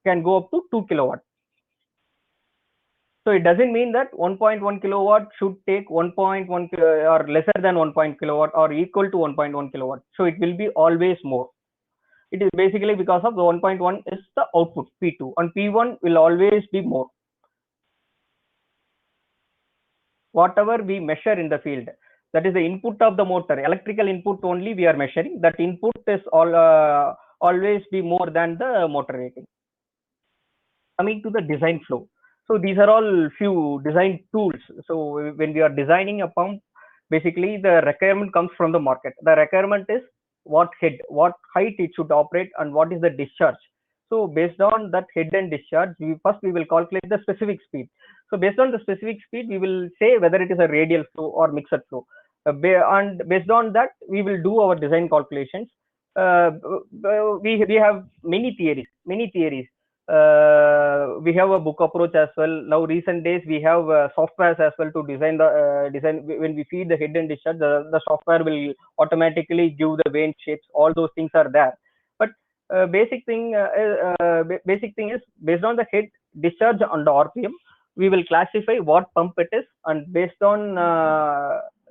can go up to 2 kilowatt. So it doesn't mean that 1.1 kilowatt should take 1.1 or lesser than 1 kilowatt or equal to 1.1 kilowatt. So it will be always more. It is basically because of the 1.1 is the output P2, and P1 will always be more. Whatever we measure in the field, that is the input of the motor, electrical input only we are measuring. That input is always be more than the motor rating. Coming to the design flow. So these are all few design tools. So when we are designing a pump, basically the requirement comes from the market. The requirement is what head, what height it should operate, and what is the discharge. So based on that head and discharge, we will calculate the specific speed. So based on the specific speed, we will say whether it is a radial flow or mixed flow. And based on that, we will do our design calculations. we have many theories. We have a book approach as well. Now recent days we have softwares as well to design the design. When we feed the head and discharge, the software will automatically give the vein shapes. All those things are there. But basic thing is based on the head discharge and the RPM, we will classify what pump it is, and based on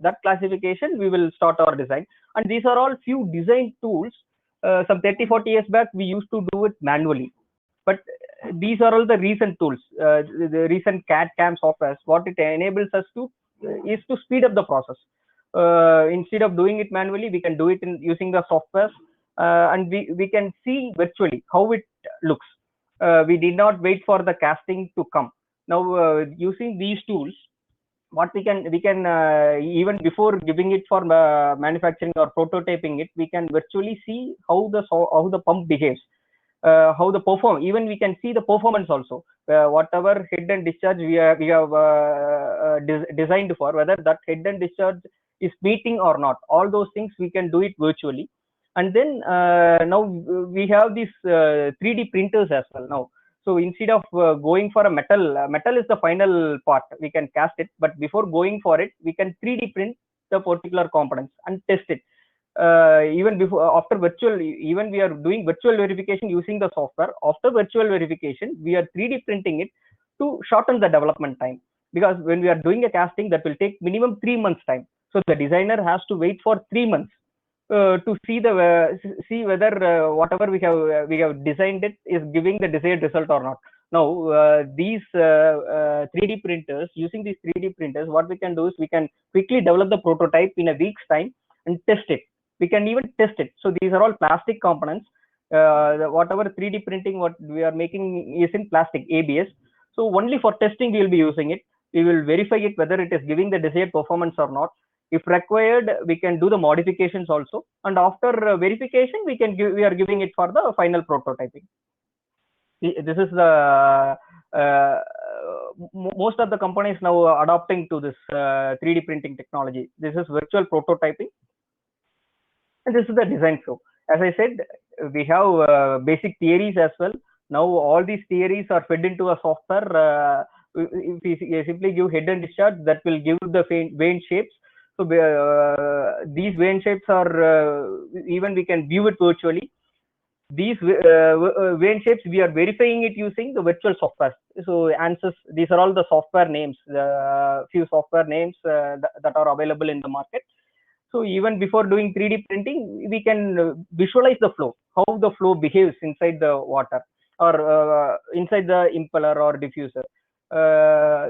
that classification we will start our design. And these are all few design tools. Some 30-40 years back we used to do it manually, but these are all the recent tools, the recent CAD CAM softwares. What it enables us to is to speed up the process. Instead of doing it manually, we can do it using the softwares, and we can see virtually how it looks. We did not wait for the casting to come. Now using these tools, what we can even before giving it for manufacturing or prototyping it, we can virtually see how the pump behaves, how the perform. Even we can see the performance also. Whatever head and discharge we have designed for, whether that head and discharge is meeting or not. All those things we can do it virtually. And then now we have these 3D printers as well now. So instead of going for a metal is the final part. We can cast it, but before going for it, we can 3D print the particular components and test it. Even before, after virtual, even we are doing virtual verification using the software. After virtual verification, we are 3D printing it to shorten the development time. Because when we are doing a casting, that will take minimum 3 months time. So the designer has to wait for 3 months to see whether whatever we have designed it is giving the desired result or not. Now these 3D printers, using these 3D printers, what we can do is we can quickly develop the prototype in a week's time and test it. We can even test it. So these are all plastic components. Whatever 3D printing what we are making is in plastic, ABS. So only for testing we will be using it. We will verify it whether it is giving the desired performance or not. If required, we can do the modifications also, and after verification, we are giving it for the final prototyping. This is the most of the companies now adopting to this 3D printing technology. This is virtual prototyping, and this is the design flow. As I said, we have basic theories as well. Now all these theories are fed into a software. If we simply give head and discharge, that will give the vein shapes. So these vein shapes are even we can view it virtually. These vein shapes we are verifying it using the virtual software. So ANSYS, these are all the software names, few software names that are available in the market. So even before doing 3D printing, we can visualize the flow, how the flow behaves inside the water or inside the impeller or diffuser.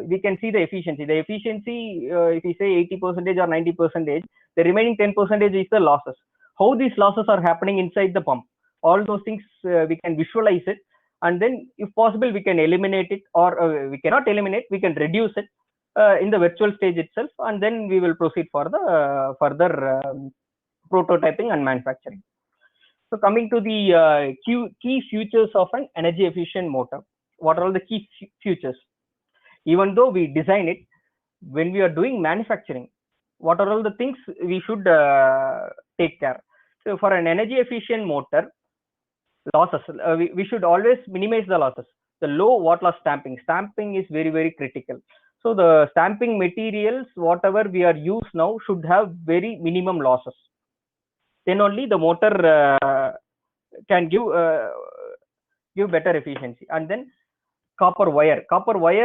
We can see the efficiency. The efficiency, if we say 80% or 90%, the remaining 10% is the losses. How these losses are happening inside the pump. All those things we can visualize it, and then if possible we can eliminate it, or we cannot eliminate, we can reduce it in the virtual stage itself, and then we will proceed for the further prototyping and manufacturing. So coming to the key features of an energy efficient motor. What are all the key features? Even though we design it, when we are doing manufacturing, what are all the things we should take care? So for an energy efficient motor, losses, we should always minimize the losses. The low watt loss stamping is very, very critical. So the stamping materials, whatever we are used now, should have very minimum losses. Then only the motor can give better efficiency. And then copper wire,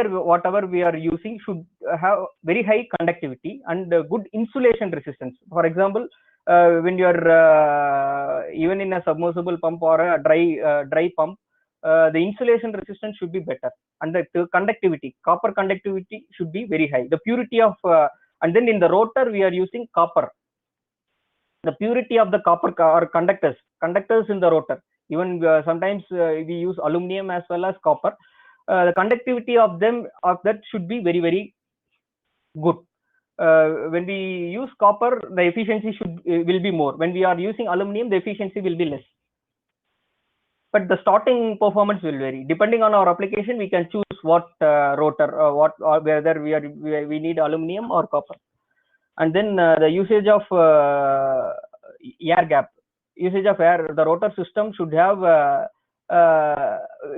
whatever we are using should have very high conductivity and good insulation resistance. For example, when you are even in a submersible pump or a dry pump, the insulation resistance should be better, and the conductivity, copper conductivity should be very high. The purity of and then in the rotor we are using copper. The purity of the copper or conductors in the rotor, even sometimes we use aluminum as well as copper. The conductivity of that should be very, very good. When we use copper, the efficiency will be more. When we are using aluminum, the efficiency will be less. But the starting performance will vary depending on our application. We can choose what rotor, whether we need aluminum or copper. And then the usage of air gap. usage of air, the rotor system should have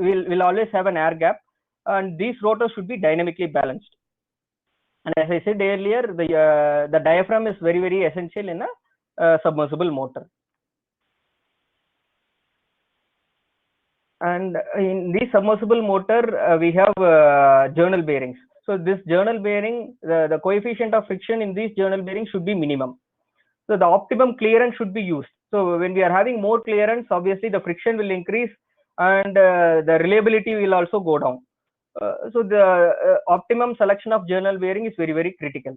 will always have an air gap, and these rotors should be dynamically balanced. And as I said earlier, the diaphragm is very essential in a submersible motor. And in this submersible motor, we have journal bearings. So this journal bearing, the coefficient of friction in these journal bearings should be minimum. So the optimum clearance should be used. So when we are having more clearance, obviously the friction will increase and the reliability will also go down. So the optimum selection of journal bearing is very critical.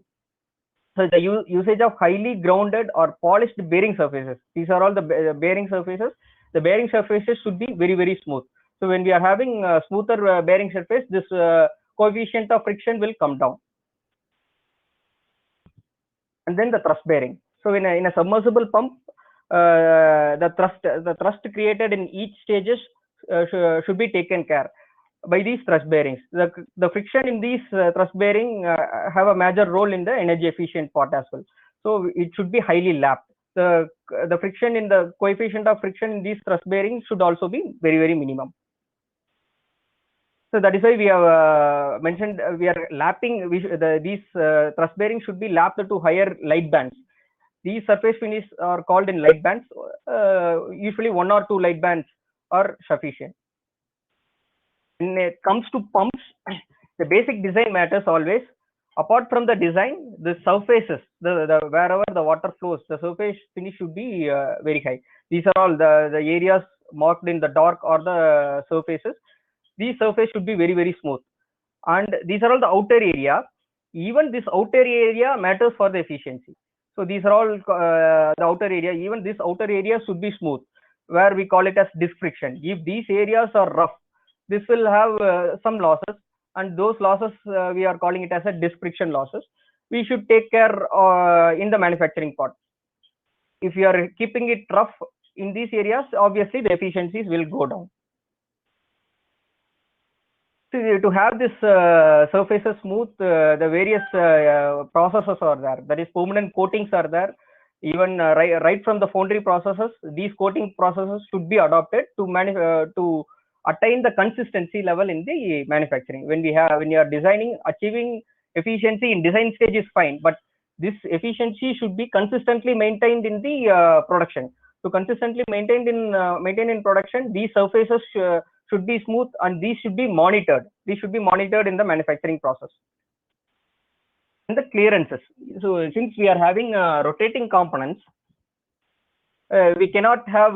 So the usage of highly grounded or polished bearing surfaces. These are all the bearing surfaces. The bearing surfaces should be very smooth. So when we are having a smoother bearing surface, this coefficient of friction will come down. And then the thrust bearing. So in a submersible pump, the thrust created in each stages should be taken care by these thrust bearings. The friction in these thrust bearing have a major role in the energy efficient part as well. So it should be highly lapped. The friction in the coefficient of friction in these thrust bearings should also be very minimum. So that is why we have mentioned we are lapping. These thrust bearings should be lapped to higher light bands. These surface finishes are called in light bands. Usually 1 or 2 light bands are sufficient. When it comes to pumps, the basic design matters always. Apart from the design, the surfaces, the wherever the water flows, the surface finish should be very high. These are all the areas marked in the dark or the surfaces. These surfaces should be very smooth. And these are all the outer area. Even this outer area matters for the efficiency. So these are all the outer area. Even this outer area should be smooth, where we call it as disc friction. If these areas are rough, this will have some losses, and those losses we are calling it as a disc friction losses. We should take care in the manufacturing part. If you are keeping it rough in these areas, obviously the efficiencies will go down. So to have this surfaces smooth, the various processes are there. That is, permanent coatings are there. Even right from the foundry processes, these coating processes should be adopted to attain the consistency level in the manufacturing. When you are designing, achieving efficiency in design stage is fine, but this efficiency should be consistently maintained in the production. So consistently maintained in production, these surfaces should be smooth, and these should be monitored. These should be monitored in the manufacturing process. And the clearances. So since we are having rotating components, we cannot have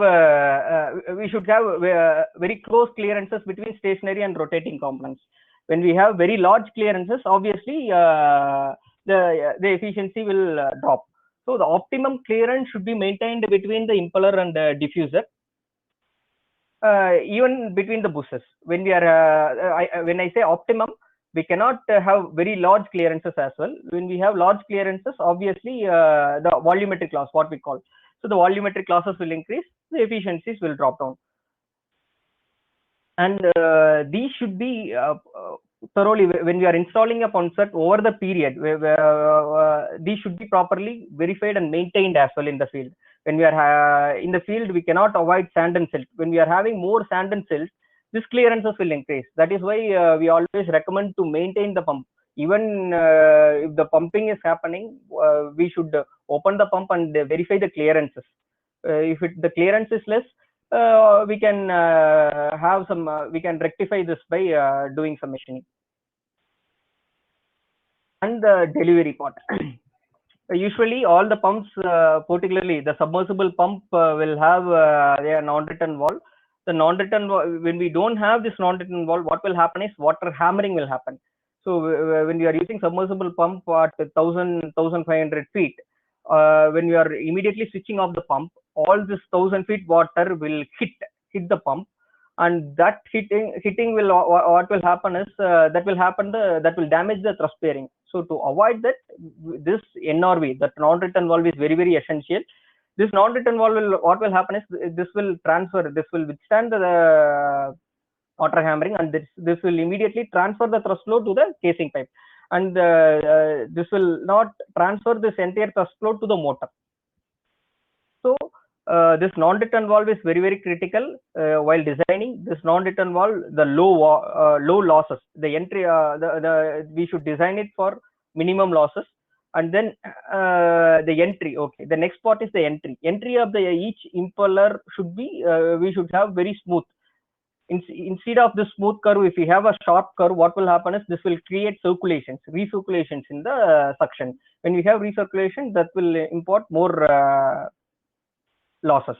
we should have very close clearances between stationary and rotating components. When we have very large clearances, obviously the efficiency will drop. So the optimum clearance should be maintained between the impeller and the diffuser, even between the bushes. When we are when I say optimum, we cannot have very large clearances as well. When we have large clearances, obviously the volumetric loss, what we call. So the volumetric losses will increase, the efficiencies will drop down. And these should be thoroughly, when we are installing a pump set over the period, these should be properly verified and maintained as well in the field. When we are in the field, we cannot avoid sand and silt. When we are having more sand and silt, this clearances will increase. That is why we always recommend to maintain the pump. Even if the pumping is happening, we should open the pump and verify the clearances. If the clearance is less, we can have some. We can rectify this by doing some machining. And the delivery part. Usually, all the pumps, particularly the submersible pump, will have a non-return valve. The non-return valve, when we don't have this non-return valve, what will happen is water hammering will happen. So when you are using submersible pump at 1,500 feet, when you are immediately switching off the pump, all this 1,000 feet water will hit the pump, and that hitting will, what will happen is that will damage the thrust bearing. So to avoid that, this NRV, that non-return valve, is very essential. This non-return valve will, what will happen is this will withstand the water hammering, and this will immediately transfer the thrust flow to the casing pipe, and this will not transfer this entire thrust flow to the motor. So this non-return valve is very, very critical while designing. This non-return valve, the low losses, the entry, we should design it for minimum losses. And then the entry. Okay, the next part is the entry. Entry of the each impeller should be, we should have very smooth. Instead of the smooth curve, if we have a sharp curve, what will happen is this will create recirculations in the suction. When we have recirculation, that will import more losses.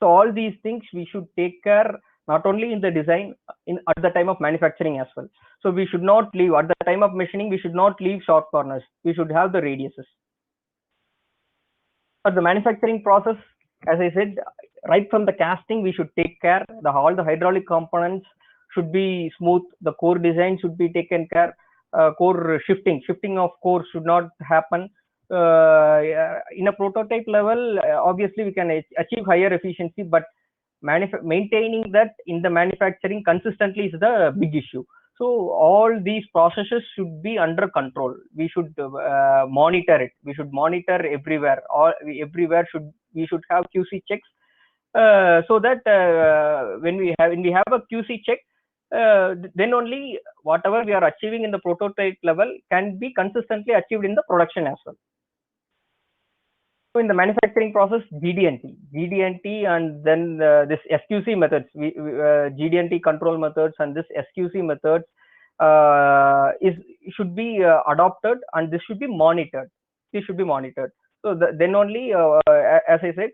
So all these things we should take care not only in the design, at the time of manufacturing as well. So we should not leave at the time of machining. We should not leave sharp corners. We should have the radiuses. For the manufacturing process, as I said, right from the casting, we should take care. All the hydraulic components should be smooth. The core design should be taken care. Core shifting of core should not happen. In a prototype level, obviously we can achieve higher efficiency, but maintaining that in the manufacturing consistently is the big issue. So all these processes should be under control. We should monitor it. We should monitor everywhere. Everywhere we should have QC checks, so that when we have a QC check, then only whatever we are achieving in the prototype level can be consistently achieved in the production as well. So in the manufacturing process, GD&T, and then this SQC methods, GD&T control methods and this SQC methods should be adopted, and this should be monitored. So then only, as I said,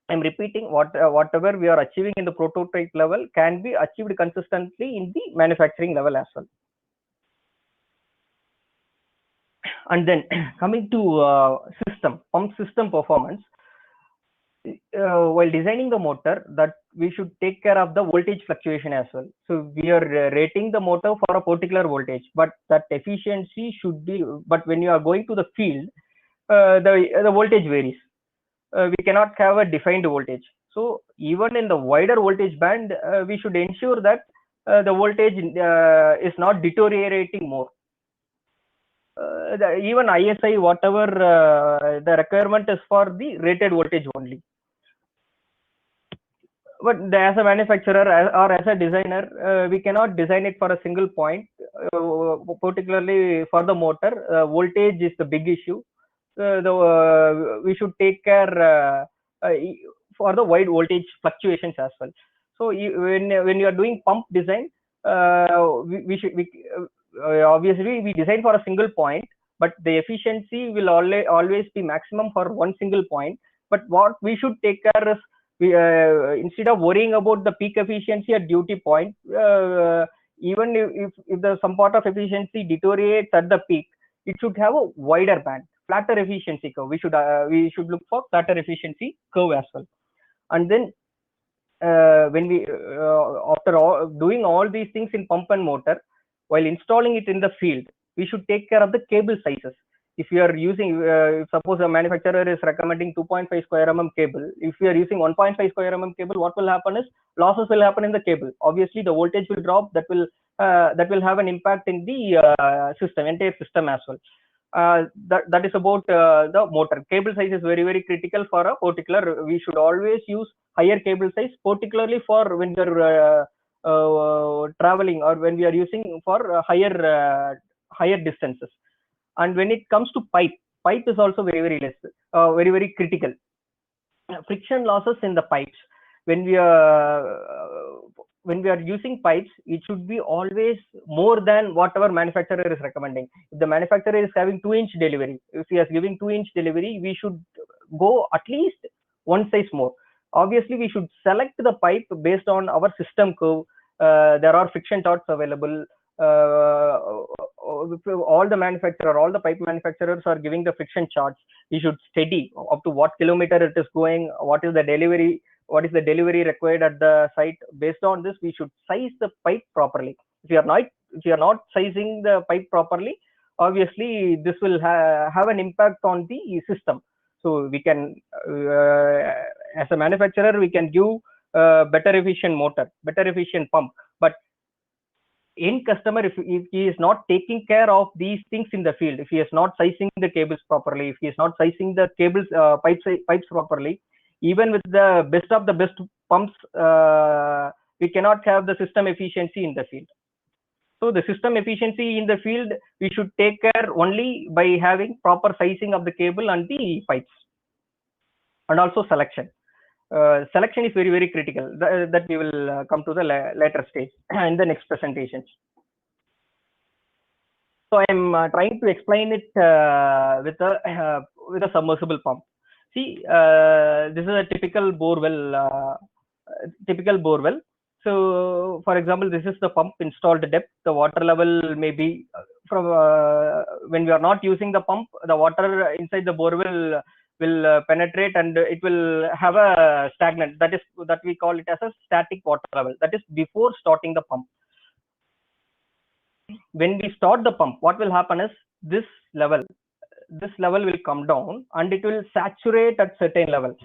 I'm repeating, whatever we are achieving in the prototype level can be achieved consistently in the manufacturing level as well. And then coming to pump system performance, while designing the motor, that we should take care of the voltage fluctuation as well. So we are rating the motor for a particular voltage, but that efficiency should be, but when you are going to the field, the voltage varies. We cannot have a defined voltage. So even in the wider voltage band, we should ensure that the voltage is not deteriorating more. Even ISI, whatever the requirement is for the rated voltage only. But as a manufacturer or as a designer, we cannot design it for a single point. Particularly for the motor, voltage is the big issue. We should take care for the wide voltage fluctuations as well. So when you are doing pump design, obviously we design for a single point, but the efficiency will always be maximum for one single point. But what we should take care is, instead of worrying about the peak efficiency at duty point, even if some part of efficiency deteriorates at the peak, it should have a wider band, flatter efficiency curve. We should look for flatter efficiency curve as well. And then when we after doing all these things in pump and motor, while installing it in the field, we should take care of the cable sizes. If you are using, suppose a manufacturer is recommending 2.5 square mm cable, if you are using 1.5 square mm cable, what will happen is losses will happen in the cable. Obviously, the voltage will drop. That will have an impact in the entire system as well. That is about the motor. Cable size is very, very critical for a particular. We should always use higher cable size, particularly for when we are traveling or when we are using for higher distances. And when it comes to pipe is also very, very less, very, very critical. Friction losses in the pipes. When we are using pipes, it should be always more than whatever manufacturer is recommending. If the manufacturer is having 2-inch delivery, if he is giving 2-inch delivery, we should go at least one size more. Obviously, we should select the pipe based on our system curve. There are friction charts available. All the pipe manufacturers are giving the friction charts. We should study up to what kilometer it is going, what is the delivery required at the site. Based on this, we should size the pipe properly. If you are not sizing the pipe properly, obviously this will have an impact on the system. So we can, as a manufacturer, we can give better efficient motor, better efficient pump, but end customer, if he is not taking care of these things in the field, if he is not sizing the cables properly, if he is not sizing the cables pipes properly, even with the best of the best pumps, we cannot have the system efficiency in the field. So the system efficiency in the field, we should take care only by having proper sizing of the cable and the pipes, and also selection. Selection is very, very critical. That we will come to the later stage in the next presentations. So I am trying to explain it with a submersible pump. See, this is a typical bore well. So, for example, this is the pump installed depth. The water level may be from when we are not using the pump, the water inside the borewell will penetrate and it will have a stagnant. That we call it as a static water level. That is before starting the pump. When we start the pump, what will happen is this level will come down and it will saturate at certain level.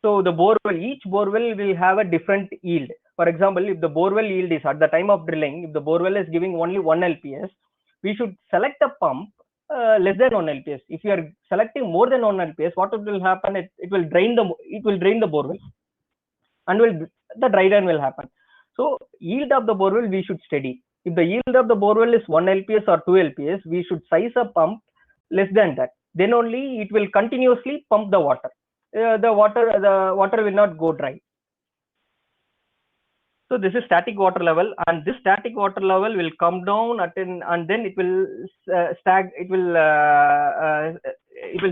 So the borewell, each borewell will have a different yield. For example, if the borewell yield is at the time of drilling, if the borewell is giving only 1 LPS, we should select a pump less than 1 LPS. If you are selecting more than 1 LPS, what will happen? It will drain the borewell, and the dry run will happen. So yield of the borewell we should study. If the yield of the borewell is 1 LPS or 2 LPS, we should size a pump less than that. Then only it will continuously pump the water. The water will not go dry. So this is static water level, and this static water level will come down and then it will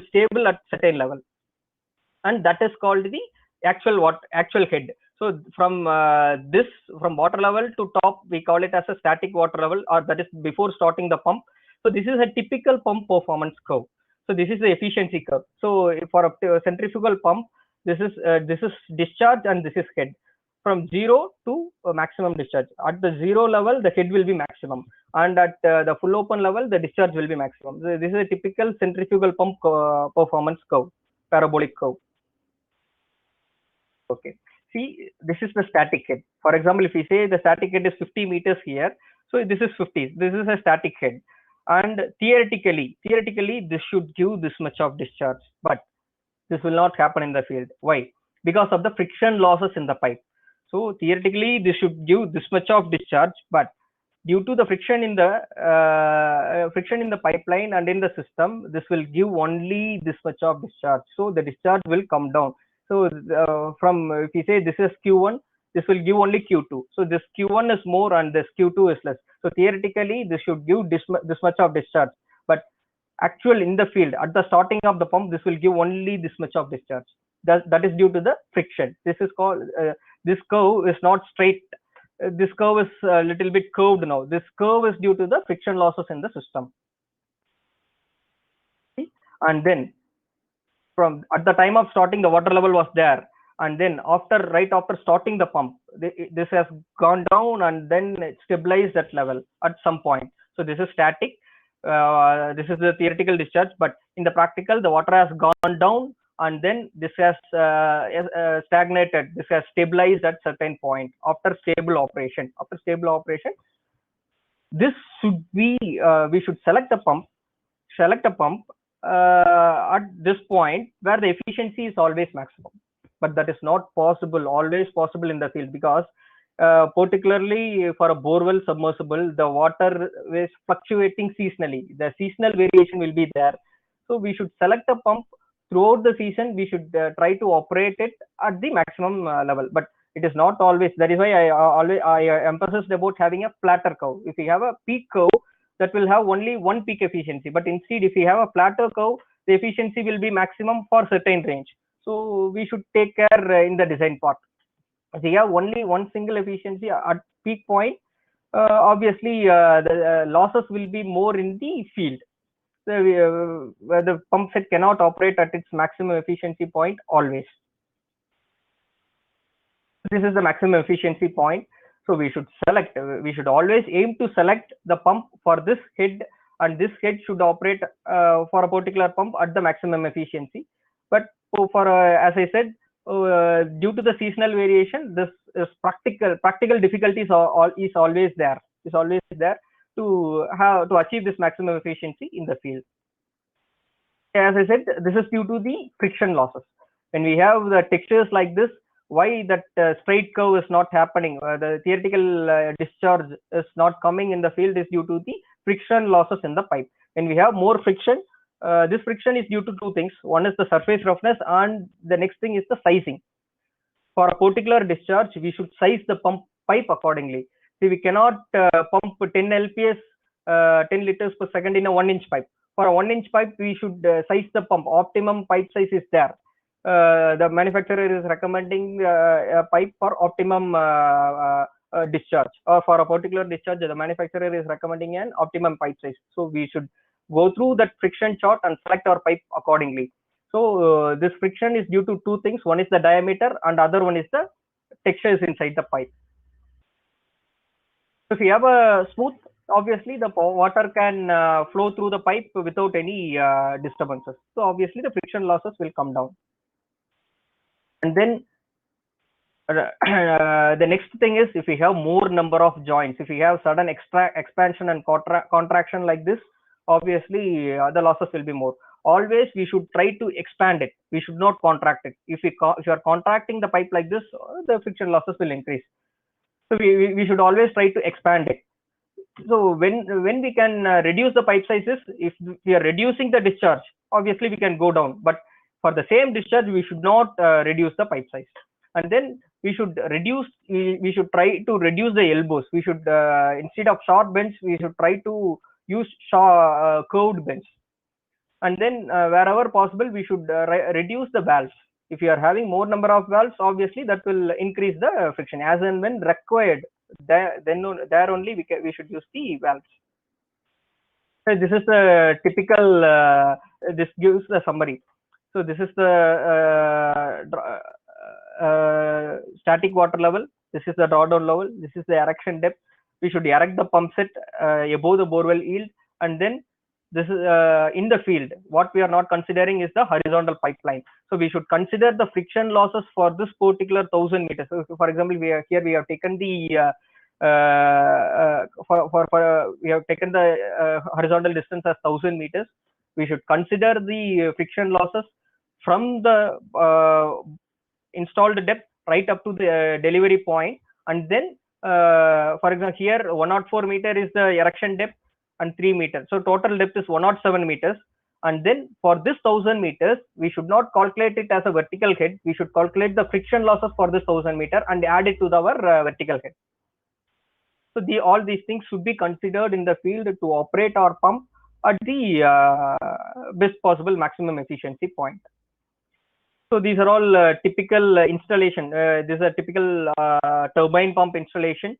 stable at certain level, and that is called the actual head. So from water level to top, we call it as a static water level, or that is before starting the pump. So this is a typical pump performance curve. So this is the efficiency curve. So for a centrifugal pump, this is discharge and this is head. From 0 to maximum discharge. At the 0 level, the head will be maximum, and at the full open level, the discharge will be maximum. So this is a typical centrifugal pump performance curve, parabolic curve. Okay. See, this is the static head. For example, if we say the static head is 50 meters here, so this is 50. This is a static head, and theoretically, this should give this much of discharge, but this will not happen in the field. Why? Because of the friction losses in the pipe. So theoretically, this should give this much of discharge, but due to the friction in the pipeline and in the system, this will give only this much of discharge. So the discharge will come down. So if you say this is Q1, this will give only Q2. So this Q1 is more and this Q2 is less. So theoretically, this should give this much of discharge, but actual in the field at the starting of the pump, this will give only this much of discharge. That is due to the friction. This is called this curve is not straight. This curve is a little bit curved now. This curve is due to the friction losses in the system. And then from at the time of starting, the water level was there, and then right after starting the pump, this has gone down and then it stabilized that level at some point. So this is static. This is the theoretical discharge, but in the practical, the water has gone down and then this has stagnated. This has stabilized at certain point after stable operation. This should be we should select a pump at this point where the efficiency is always maximum, but that is not always possible in the field, because particularly for a borewell submersible, the water is fluctuating seasonally. The seasonal variation will be there. So we should select a pump throughout the season. We should try to operate it at the maximum level, but it is not always. That is why I emphasized about having a flatter curve. If you have a peak curve, that will have only one peak efficiency, but instead if you have a flatter curve, the efficiency will be maximum for certain range. So we should take care in the design part. If you have only one single efficiency at peak point, obviously the losses will be more in the field. So where the pump set cannot operate at its maximum efficiency point always. This is the maximum efficiency point. So we should always aim to select the pump for this head, and this head should operate for a particular pump at the maximum efficiency. But as I said, due to the seasonal variation, this is practical difficulties is always there. Is always there to achieve this maximum efficiency in the field. As I said, this is due to the friction losses. When we have the textures like this, why that straight curve is not happening, the theoretical discharge is not coming in the field is due to the friction losses in the pipe. When we have more friction, this friction is due to two things. One is the surface roughness, and the next thing is the sizing. For a particular discharge, we should size the pump pipe accordingly. See, we cannot pump 10 LPS, 10 liters per second in a 1-inch pipe. For a 1-inch pipe, we should size the pump. Optimum pipe size is there. The manufacturer is recommending a pipe for optimum discharge, or for a particular discharge, the manufacturer is recommending an optimum pipe size. So we should go through that friction chart and select our pipe accordingly. So this friction is due to two things. One is the diameter, and other one is the textures inside the pipe. If you have a smooth, obviously the water can flow through the pipe without any disturbances. So obviously the friction losses will come down. And then the next thing is, if we have more number of joints, if we have sudden expansion and contraction like this, obviously the losses will be more. Always we should try to expand it. We should not contract it. If you are contracting the pipe like this, the friction losses will increase. So we should always try to expand it. So when we can reduce the pipe sizes, if we are reducing the discharge, obviously we can go down. But for the same discharge, we should not reduce the pipe size. And then we should try to reduce the elbows. We should instead of short bends, we should try to use curved bends. And then wherever possible, we should reduce the valves. If you are having more number of valves, obviously that will increase the friction. As and when required, there only we should use the valves. So this is the typical. This gives the summary. So this is the static water level. This is the drawdown level. This is the erection depth. We should erect the pump set above the borewell yield, and then this is in the field. What we are not considering is the horizontal pipeline. So we should consider the friction losses for this particular 1000 meters. So for example, we have taken the we have taken the horizontal distance as 1000 meters. We should consider the friction losses from the installed depth right up to the delivery point, and then for example, here 104 meter is the erection depth and 3 meters. So total depth is 107 meters. And then for this 1000 meters, we should not calculate it as a vertical head. We should calculate the friction losses for this 1000 meter and add it to our vertical head. So all these things should be considered in the field to operate our pump at the best possible maximum efficiency point. So these are all typical installation. This is a typical turbine pump installation,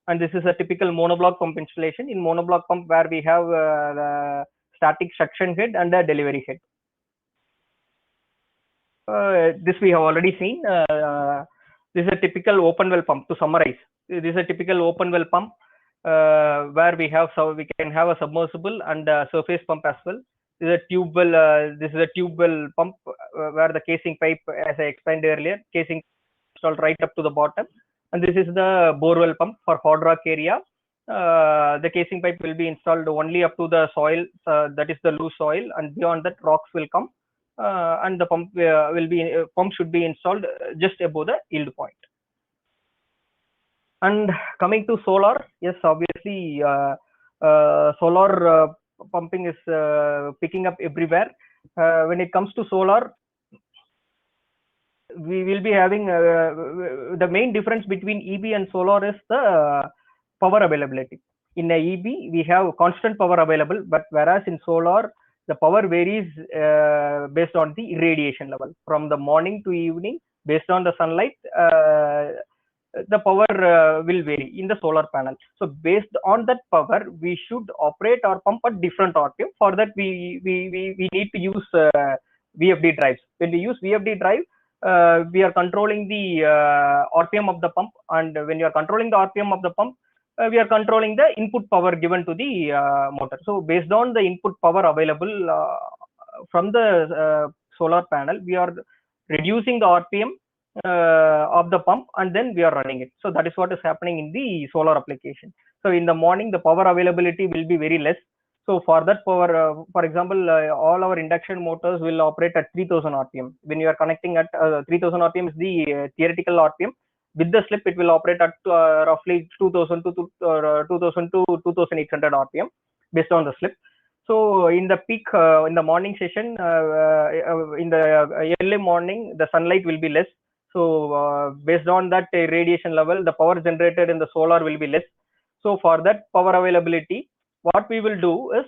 and this is a typical monoblock pump installation. In monoblock pump, where we have the static suction head and a delivery head. This we have already seen. This is a typical open well pump. To summarize, this is a typical open well pump where we can have a submersible and a surface pump as well. This is a tube well. This is a tube well pump where the casing pipe, as I explained earlier, casing installed right up to the bottom. And this is the borewell pump for hard rock area. The casing pipe will be installed only up to the soil, that is the loose soil, and beyond that rocks will come, and the pump should be installed just above the yield point. And coming to solar, yes, obviously solar pumping is picking up everywhere. When it comes to solar, we will be having the main difference between EB and solar is the power availability. In a EB, we have constant power available, but whereas in solar, the power varies based on the irradiation level. From the morning to evening, based on the sunlight, the power will vary in the solar panel. So based on that power, we should operate our pump at different RPM. For that, we need to use VFD drives. When we use VFD drive, we are controlling the RPM of the pump, and when you are controlling the RPM of the pump, we are controlling the input power given to the motor. So based on the input power available from the solar panel, we are reducing the RPM of the pump, and then we are running it. So that is what is happening in the solar application. So in the morning, the power availability will be very less. So for that power, for example, all our induction motors will operate at 3000 RPM. When you are connecting at 3000 RPM is the theoretical RPM. With the slip, it will operate at roughly 2000 to 2000 to 2800 RPM based on the slip. So in the peak, in the morning session, in the early morning, the sunlight will be less. So based on that radiation level, the power generated in the solar will be less. So for that power availability, what we will do is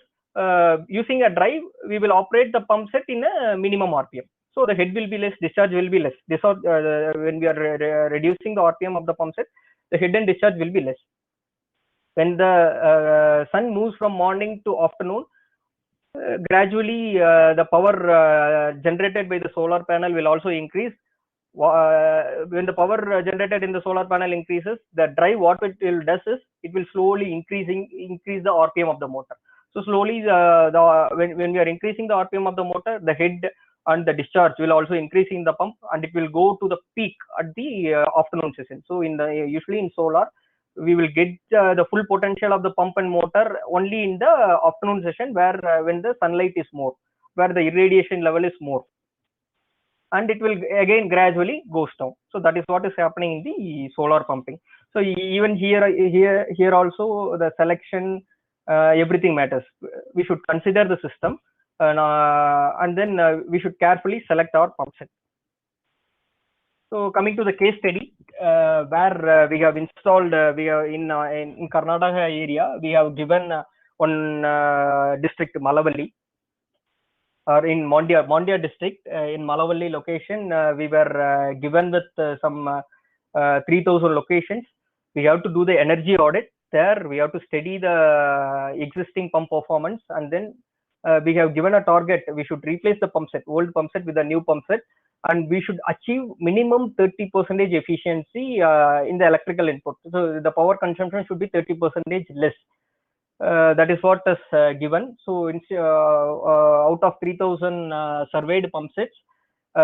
using a drive, we will operate the pump set in a minimum RPM. So the head will be less, discharge will be less. This when we are reducing the RPM of the pump set, the head and discharge will be less. When the sun moves from morning to afternoon, gradually the power generated by the solar panel will also increase. When the power generated in the solar panel increases, the drive, what it will does is it will slowly increase the RPM of the motor. So slowly when we are increasing the RPM of the motor, the head and the discharge will also increase in the pump, and it will go to the peak at the afternoon session. So in the usually in solar, we will get the full potential of the pump and motor only in the afternoon session, where when the sunlight is more, where the irradiation level is more, and it will again gradually goes down. So that is what is happening in the solar pumping. So even here also the selection, everything matters. We should consider the system, and then we should carefully select our pump set. So coming to the case study, where we have installed, we have in Karnataka area, we have given one district, Malavalli, or in Mondia district, in Malavalli location, we were given with some 3000 locations. We have to do the energy audit there. We have to study the existing pump performance, and then we have given a target. We should replace the pump set, old pump set, with a new pump set, and we should achieve minimum 30% efficiency in the electrical input. So the power consumption should be 30% less. That is what is given. So out of 3000 surveyed pump sets,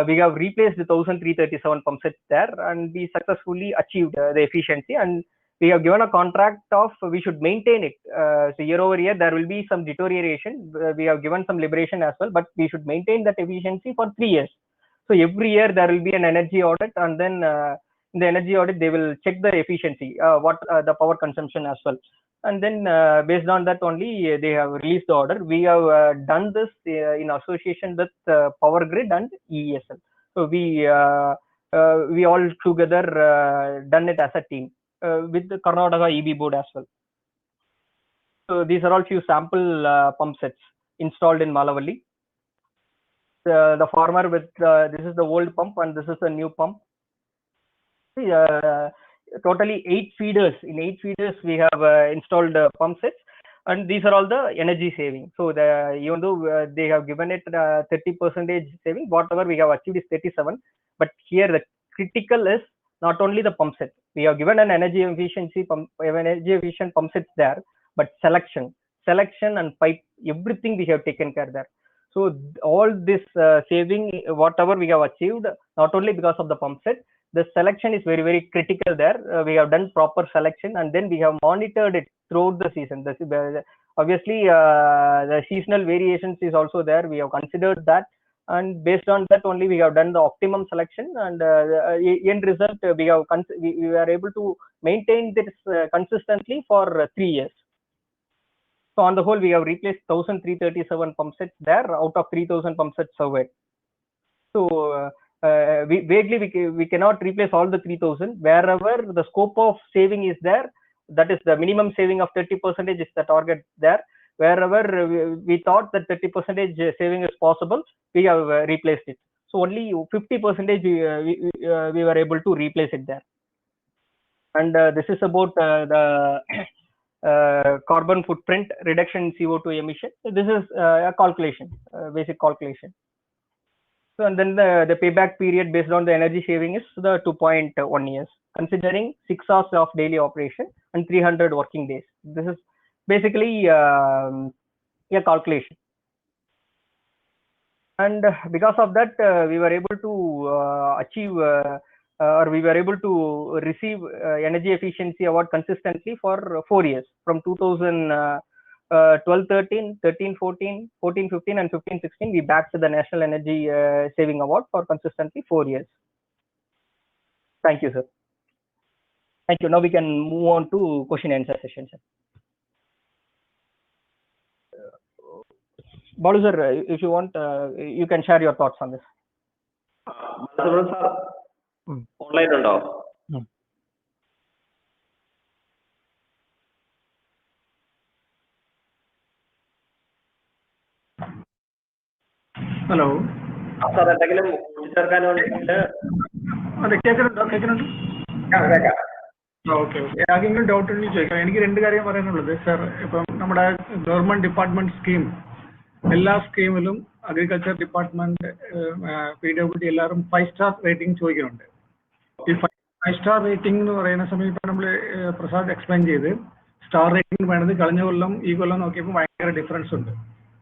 we have replaced the 1337 pump sets there, and we successfully achieved the efficiency, and we have given a contract of we should maintain it. So year over year there will be some deterioration. We have given some liberation as well, but we should maintain that efficiency for 3 years. So every year there will be an energy audit, and then in the energy audit they will check the efficiency, what the power consumption as well, and then based on that only they have released the order. We have done this in association with Power Grid and EESL. So we all together done it as a team with the Karnataka EB board as well. So these are all few sample pump sets installed in Malavalli. The farmer with this is the old pump, and this is the new pump. Totally 8 feeders. In 8 feeders we have installed pump sets, and these are all the energy saving. So even though they have given it 30% saving, whatever we have achieved is 37. But here the critical is not only the pump set. We have given an energy efficient pump sets there, but selection and pipe, everything we have taken care there. So all this saving, whatever we have achieved, not only because of the pump set, the selection is very, very critical there. We have done proper selection, and then we have monitored it throughout the season. Obviously, the seasonal variations is also there. We have considered that, and based on that only we have done the optimum selection, and end result we are able to maintain this consistently for 3 years. So on the whole, we have replaced 1337 pump sets there out of 3000 pump sets surveyed. So we cannot replace all the 3000. Wherever the scope of saving is there, that is the minimum saving of 30% is the target there. Wherever we thought that 30% saving is possible, we have replaced it. So only 50% we were able to replace it there. And this is about the carbon footprint reduction in CO2 emission. So this is a calculation, basic calculation. So and then the payback period based on the energy saving is the 2.1 years, considering 6 hours of daily operation and 300 working days. This is basically a calculation. And because of that, we were able to achieve or we were able to receive energy efficiency award consistently for 4 years, from 2012-13, 13-14, 14-15, and 15-16. We backed the National Energy Saving Award for consistently 4 years. Thank you, sir. Thank you. Now we can move on to question and answer session, sir. Balu sir, if you want, you can share your thoughts on this. Online undo. Hello sir എന്തെങ്കിലും ചേർക്കാൻ വേണ്ടിയിട്ട്? അതെ, കേൾക്കുന്നുണ്ടോ? Okay okay. ആരെങ്കിലും doubt ഉണ്ടെങ്കിൽ ചോദിക്കാം. എനിക്ക് 2 കാര്യം പറയാനുള്ളത് സാർ. ഇപ്പം നമ്മുടെ ഗവൺമെന്റ് ഡിപ്പാർട്ട്മെന്റ് സ്കീം, എല്ലാ സ്കീമിലും അഗ്രികൾച്ചർ ഡിപ്പാർട്ട്മെന്റ്, PWD എല്ലാവരും 5 സ്റ്റാർ റേറ്റിംഗ് ചോദിക്കുന്നുണ്ട്. ഈ 5 സ്റ്റാർ റേറ്റിംഗ് എന്ന് പറയുന്ന സമയത്ത് ഇപ്പം നമ്മൾ പ്രസാദ് എക്സ്പ്ലെയിൻ ചെയ്ത് സ്റ്റാർ റേറ്റിംഗ് വേണ്ടത് കഴിഞ്ഞ കൊല്ലം ഈ കൊല്ലം നോക്കിയപ്പോൾ ഭയങ്കര ഡിഫറൻസ് ഉണ്ട്.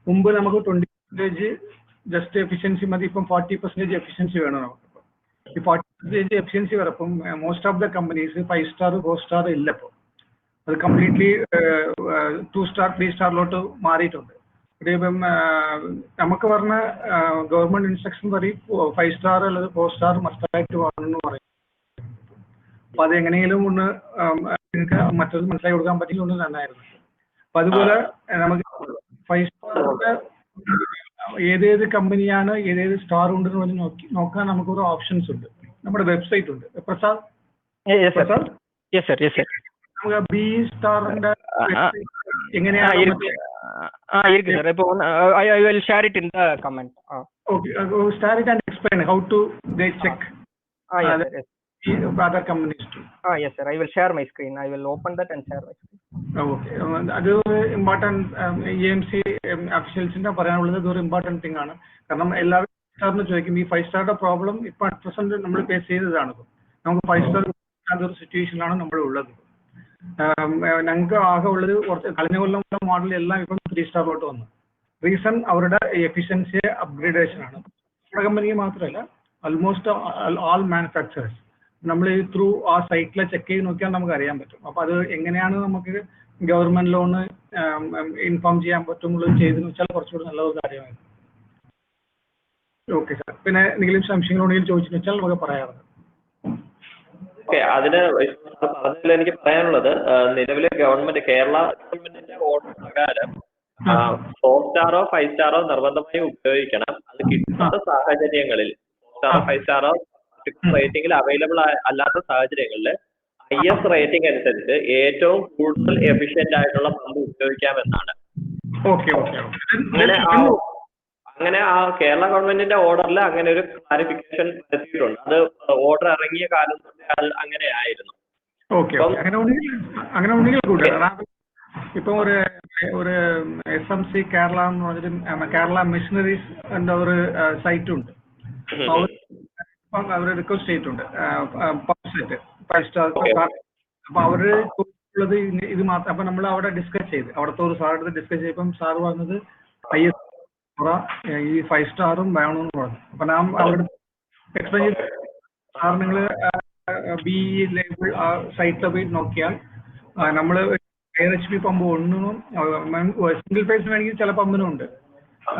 മുമ്പ് നമുക്ക് 20% ജസ്റ്റ് എഫിഷ്യൻസി മതി, ഇപ്പം 40% എഫിഷ്യൻസി വേണം നമുക്ക്. ഈ 40% എഫിഷ്യൻസി വരപ്പം most of the companies 5 star 4 star ഇല്ല. ഇപ്പോൾ അത് കംപ്ലീറ്റ്ലി 2 സ്റ്റാർ 3 സ്റ്റാറിലോട്ട് മാറിയിട്ടുണ്ട്. ഇപ്പം നമുക്ക് പറഞ്ഞ ഗവൺമെന്റ് ഇൻസ്ട്രക്ഷൻ പറയും 5 സ്റ്റാർ അല്ലെങ്കിൽ 4 സ്റ്റാർ മസ്റ്റായിട്ട് വേണമെന്ന് പറയും. അപ്പൊ അത് എങ്ങനെയെങ്കിലും ഒന്ന് നിങ്ങൾക്ക് മറ്റൊരു മനസ്സിലാക്കി കൊടുക്കാൻ പറ്റില്ല നന്നായിരുന്നു. അപ്പൊ അതുപോലെ നമുക്ക് 5 സ്റ്റാറിന്റെ ഏതേത് കമ്പനിയാണ് ഏതേത് സ്റ്റാർ ഉണ്ടെന്ന് പറഞ്ഞ് നോക്കാൻ നമുക്കൊരു ഓപ്ഷൻസ് ഉണ്ട്. നമ്മുടെ വെബ്സൈറ്റ് ഉണ്ട്. പ്രസാദ് നമുക്ക് ബി സ്റ്റാറിന്റെ എങ്ങനെയാണ്? I will share it in the comment. Okay, share it and explain how to they check other companies too. Yes sir, I will share my screen. I will open that and share my screen. Okay, അത് important EMC അഫീഷ്യൽസിന്റെ പറയാനുള്ളത് ഇതൊരു important thing ആണ്. കാരണം എല്ലാവരും സ്റ്റാറിന് ചോദിക്കും. ഈ 5 സ്റ്റാറിന്റെ problem ഇപ്പൊ at present നമ്മൾ ഫേസ് ചെയ്തതാണ്. നമുക്ക് 5 സ്റ്റാർ ഒരു സിറ്റുവേഷനിലാണ് നമ്മൾ ഉള്ളത്. ഞങ്ങൾക്ക് ആകെ ഉള്ളത് കുറച്ച് കഴിഞ്ഞ കൊല്ലം മോഡൽ എല്ലാം ഇപ്പം 3 സ്റ്റാറിലോട്ട് വന്നു. റീസൺ അവരുടെ എഫിഷ്യൻസി അപ്ഗ്രേഡേഷൻ ആണ്. നമ്മുടെ കമ്പനിക്ക് മാത്രമല്ല, ആൾമോസ്റ്റ് ആൾ മാനുഫാക്ചറേഴ്സ് നമ്മൾ ത്രൂ ആ സൈറ്റിൽ ചെക്ക് ചെയ്ത് നോക്കിയാൽ നമുക്ക് അറിയാൻ പറ്റും. അപ്പൊ അത് എങ്ങനെയാണ് നമുക്ക് ഗവൺമെന്റ് ലോണ് ഇൻഫോം ചെയ്യാൻ പറ്റും ചെയ്തെന്ന് വെച്ചാൽ കുറച്ചുകൂടി നല്ലൊരു കാര്യമായിരുന്നു. Okay sir. പിന്നെ എന്തെങ്കിലും സംശയങ്ങളുണ്ടെങ്കിൽ ചോദിച്ചെന്ന് വെച്ചാൽ നമുക്ക് പറയാറുണ്ട്. ഓക്കെ, അതിന് പറഞ്ഞതിൽ എനിക്ക് പറയാനുള്ളത്, നിലവിലെ ഗവൺമെന്റ് കേരള ഗവൺമെന്റിന്റെ ഓർഡർ പ്രകാരം 4 സ്റ്റാറോ 5 സ്റ്റാറോ നിർബന്ധമായും ഉപയോഗിക്കണം. അത് കിട്ടാത്ത സാഹചര്യങ്ങളിൽ 4 സ്റ്റാറോ 5 സ്റ്റാറോ റേറ്റിംഗിൽ അവൈലബിൾ അല്ലാത്ത സാഹചര്യങ്ങളിൽ IS റേറ്റിംഗ് അനുസരിച്ച് ഏറ്റവും കൂടുതൽ എഫിഷ്യന്റ് ആയിട്ടുള്ള പമ്പ് ഉപയോഗിക്കാമെന്നാണ്. അങ്ങനെ ആ കേരള ഗവൺമെന്റിന്റെ ഓർഡറിൽ അങ്ങനെ ഒരു ക്ലാരിഫിക്കേഷൻ വരുത്തിയിട്ടുണ്ട്. അത് ഓർഡർ ഇറങ്ങിയ കാലം തൊട്ട് അങ്ങനെ ആയിരുന്നു. ഇപ്പം ഒരു SMC കേരള എന്ന് പറഞ്ഞിട്ട് കേരള മിഷനറീസ് എന്ന ഒരു സൈറ്റ് ഉണ്ട്. അവർ റിക്വസ്റ്റ് ചെയ്തിട്ടുണ്ട് പമ്പ് സെറ്റ് 5 സ്റ്റാർ. അപ്പൊ അവര് ഉള്ളത് ഇത് മാത്രം. അപ്പൊ നമ്മൾ അവിടെ ഡിസ്കസ് ചെയ്ത് അവിടുത്തെ ഒരു സാറെടുത്ത് ഡിസ്കസ് ചെയ്തപ്പം സാറ് പറഞ്ഞത് IS ഈ 5 സ്റ്റാറും വേണമെന്ന് പറഞ്ഞു. അപ്പൊ ഞാൻ അവിടെ എക്സ്പ്ലെയിൻ ചെയ്ത് സാർ നിങ്ങൾ BE ലേബിൾ ആ സൈറ്റിൽ പോയി നോക്കിയാൽ നമ്മൾ ഹയർ HP പമ്പ് ഒന്നും സിംഗിൾ ഫേസ് വേണമെങ്കിൽ ചില പമ്പിനും ഉണ്ട്.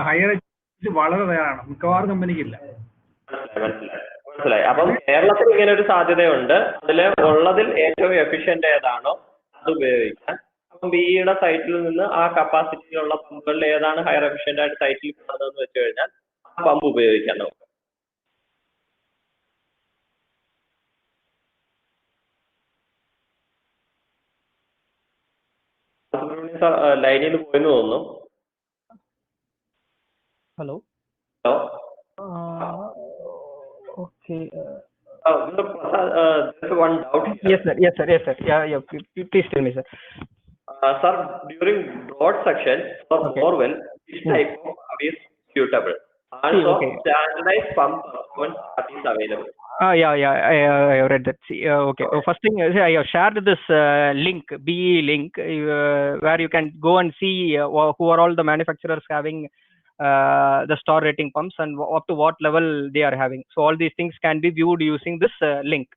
ഹയർ HP വളരെ റെയറാണ്, മിക്കവാറും കമ്പനിക്കില്ല. മനസ്സിലായി. അപ്പം കേരളത്തിൽ ഇങ്ങനെ ഒരു സാധ്യതയുണ്ട്. അതില് ഉള്ളതിൽ ഏറ്റവും എഫിഷ്യന്റ് ഏതാണോ അത് ഉപയോഗിക്കാൻ. അപ്പം BEയുടെ സൈറ്റിൽ നിന്ന് ആ കപ്പാസിറ്റിയിലുള്ള പമ്പുകളിൽ ഏതാണ് ഹയർ എഫിഷ്യന്റ് ആയിട്ട് സൈറ്റിൽ കാണുന്നതെന്ന് വെച്ച് കഴിഞ്ഞാൽ ആ പമ്പ് ഉപയോഗിക്കാൻ നോക്കാം. ലൈനിൽ നിന്ന് പോയെന്ന് തോന്നുന്നു. Hello. Okay. There's one doubt here. Yes, sir. Yeah. Please tell me, sir. Sir, during broad section for borewell, which type of pump is suitable? Also, standardized pump performance is available. Yeah. I have read that. See, okay. First thing is I have shared this link, BE link, where you can go and see who are all the manufacturers having the star rating pumps and up to what level they are having. So all these things can be viewed using this link.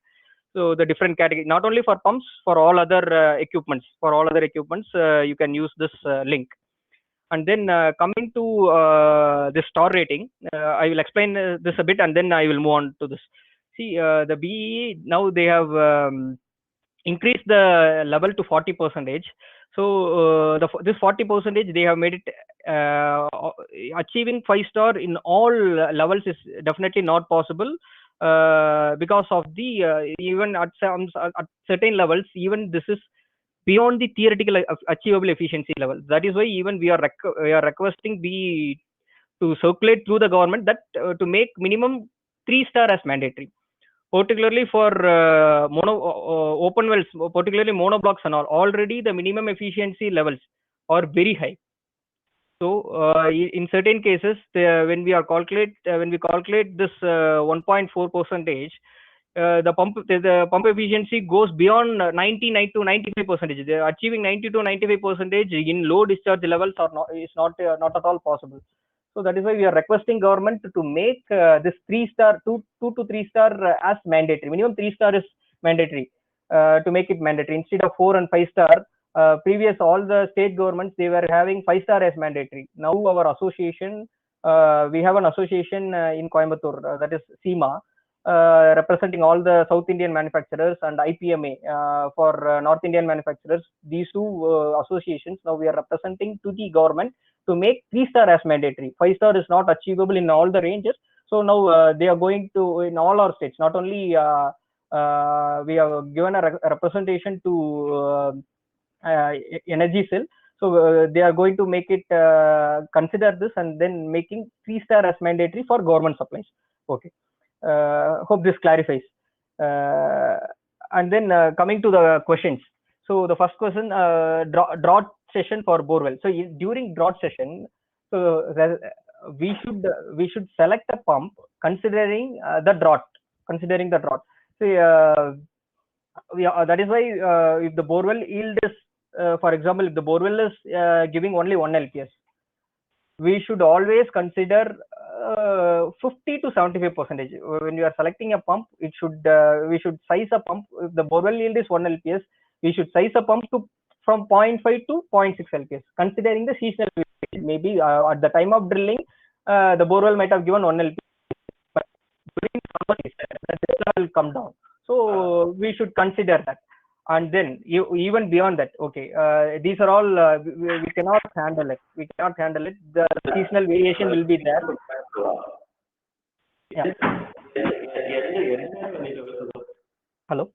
So the different category, not only for pumps, for all other equipments, you can use this link. And then coming to the star rating, I will explain this a bit, and then I will move on to this. See, the BEE now they have increased the level to 40%. So this 40% they have made it achieving 5-star in all levels is definitely not possible because of the even at certain levels, even this is beyond the theoretical achievable efficiency level. That is why even we are requesting BEE to circulate through the government that to make minimum 3-star as mandatory, particularly for open wells, particularly monoblocks and all. Already the minimum efficiency levels are very high. So in certain cases, when we calculate this 1.4 percentage, the pump efficiency goes beyond 99 to 95%. Achieving 90 to 95% in low discharge levels is not at all possible. So that is why we are requesting government to make this 3-star, 2 to 3-star as mandatory. Minimum 3-star is mandatory, to make it mandatory instead of 4 and 5-star. Previous all the state governments, they were having 5-star as mandatory. Now our association, we have an association in Coimbatore, that is SEMA, representing all the South Indian manufacturers, and IPMA for North Indian manufacturers. These two associations now we are representing to the government to make 3-star as mandatory. 5-star is not achievable in all the ranges. So now they are going to, in all our states, not only we have given a representation to Energy Cell. So they are going to make it consider this and then making 3-star as mandatory for government supplies. Okay. Hope this clarifies. And then coming to the questions. So the first question, drought session for borewell. So during drought session, so we should select a pump considering the drought. So that is why if the borewell yield is, for example, if the borewell is giving only 1 LPS, we should always consider 50 to 75%. When you are selecting a pump, we should size a pump. If the borewell yield is 1 LPS, we should size a pump to from 0.5 to 0.6 LPS, considering the seasonal variation. Maybe at the time of drilling, the borewell might have given 1 LPS, but during summer, the will come down. So we should consider that. And then even beyond that, okay, these are all we cannot handle it. The seasonal variation will be there. Yeah. Hello.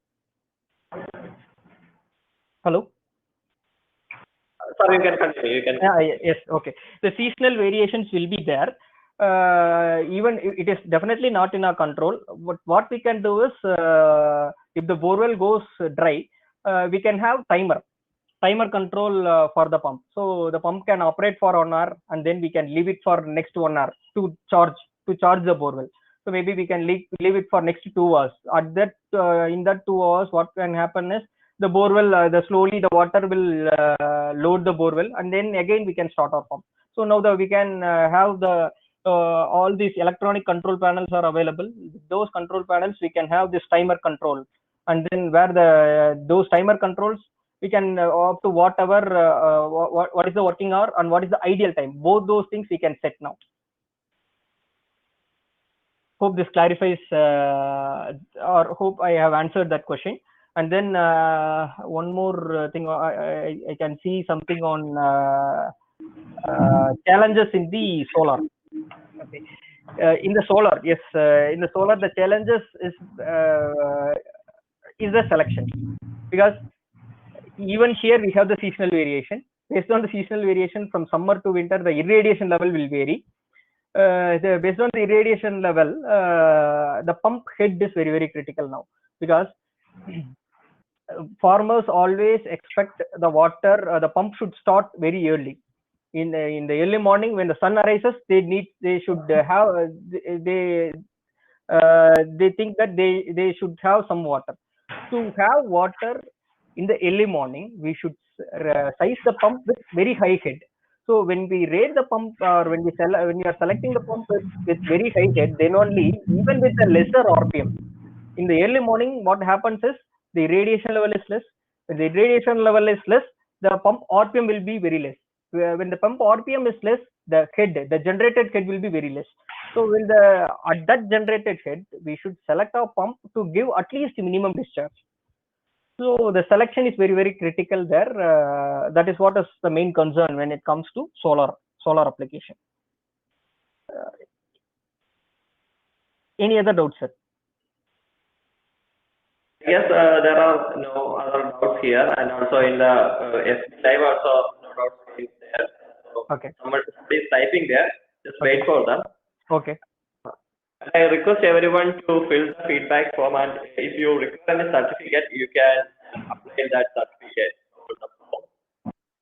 Sorry, you can continue. Yes. Okay. The seasonal variations will be there. Even it is definitely not in our control. But what we can do is, if the borewell goes dry, we can have timer control for the pump. So the pump can operate for 1 hour, and then we can leave it for next 1 hour to charge the borewell. So maybe we can leave it for next 2 hours. At that in that 2 hours, what can happen is the borewell, slowly the water will load the borewell, and then again we can start our pump. So now that we can have the all these electronic control panels are available. With those control panels, we can have this timer control, and then where those timer controls, we can up to whatever what is the working hour and what is the ideal time. Both those things we can set now. Hope this clarifies, or hope I have answered that question. And then one more thing, I can see something on challenges in the solar. Okay. In the solar, yes, in the solar, the challenges is the selection, because even here we have the seasonal variation. Based on the seasonal variation from summer to winter, the irradiation level will vary. Based on the irradiation level, the pump head is very, very critical now, because farmers always expect the water, the pump should start very early. In the early morning when the sun arises, they should have they think that they should have some water. To have water in the early morning, we should size the pump with very high head. So when we rate the pump, or when you are selecting the pump with very high head, then only, even with a lesser RPM, in the early morning, what happens is the radiation level is less. When the radiation level is less, the pump RPM will be very less. When the pump RPM is less, the generated head will be very less. So at that generated head, we should select our pump to give at least minimum discharge. So the selection is very, very critical there. That is what is the main concern when it comes to solar application. Any other doubts, sir? Yes, there are no other doubts here, and also in the FB Live also no doubts is there. So Okay. somebody is typing there. Just wait for them. Okay. I request everyone to fill the feedback form, and if you require any certificate, you can apply that certificate over the form.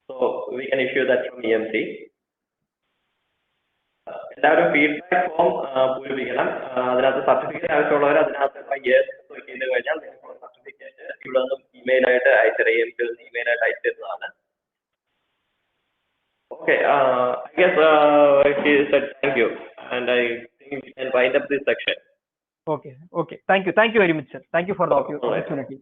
So we can issue that from EMC. എല്ലാവരും feedback form പൂരിപ്പിക്കണം. അതിനകത്ത് certificate ആവശ്യമുള്ളവർ അതിനകത്ത് yes click ചെയ്ത് കഴിഞ്ഞാൽ നിങ്ങൾക്ക് certificate ഇവിടെ നിന്നും ഇമെയിലായിട്ട് അയച്ചിട്ട് EMC ഇമെയിലായിട്ട് അയച്ചിരുന്നതാണ്. Okay, I guess he said thank you, and I think we can wind up this section. Okay. Thank you very much, sir. Thank you for the opportunity.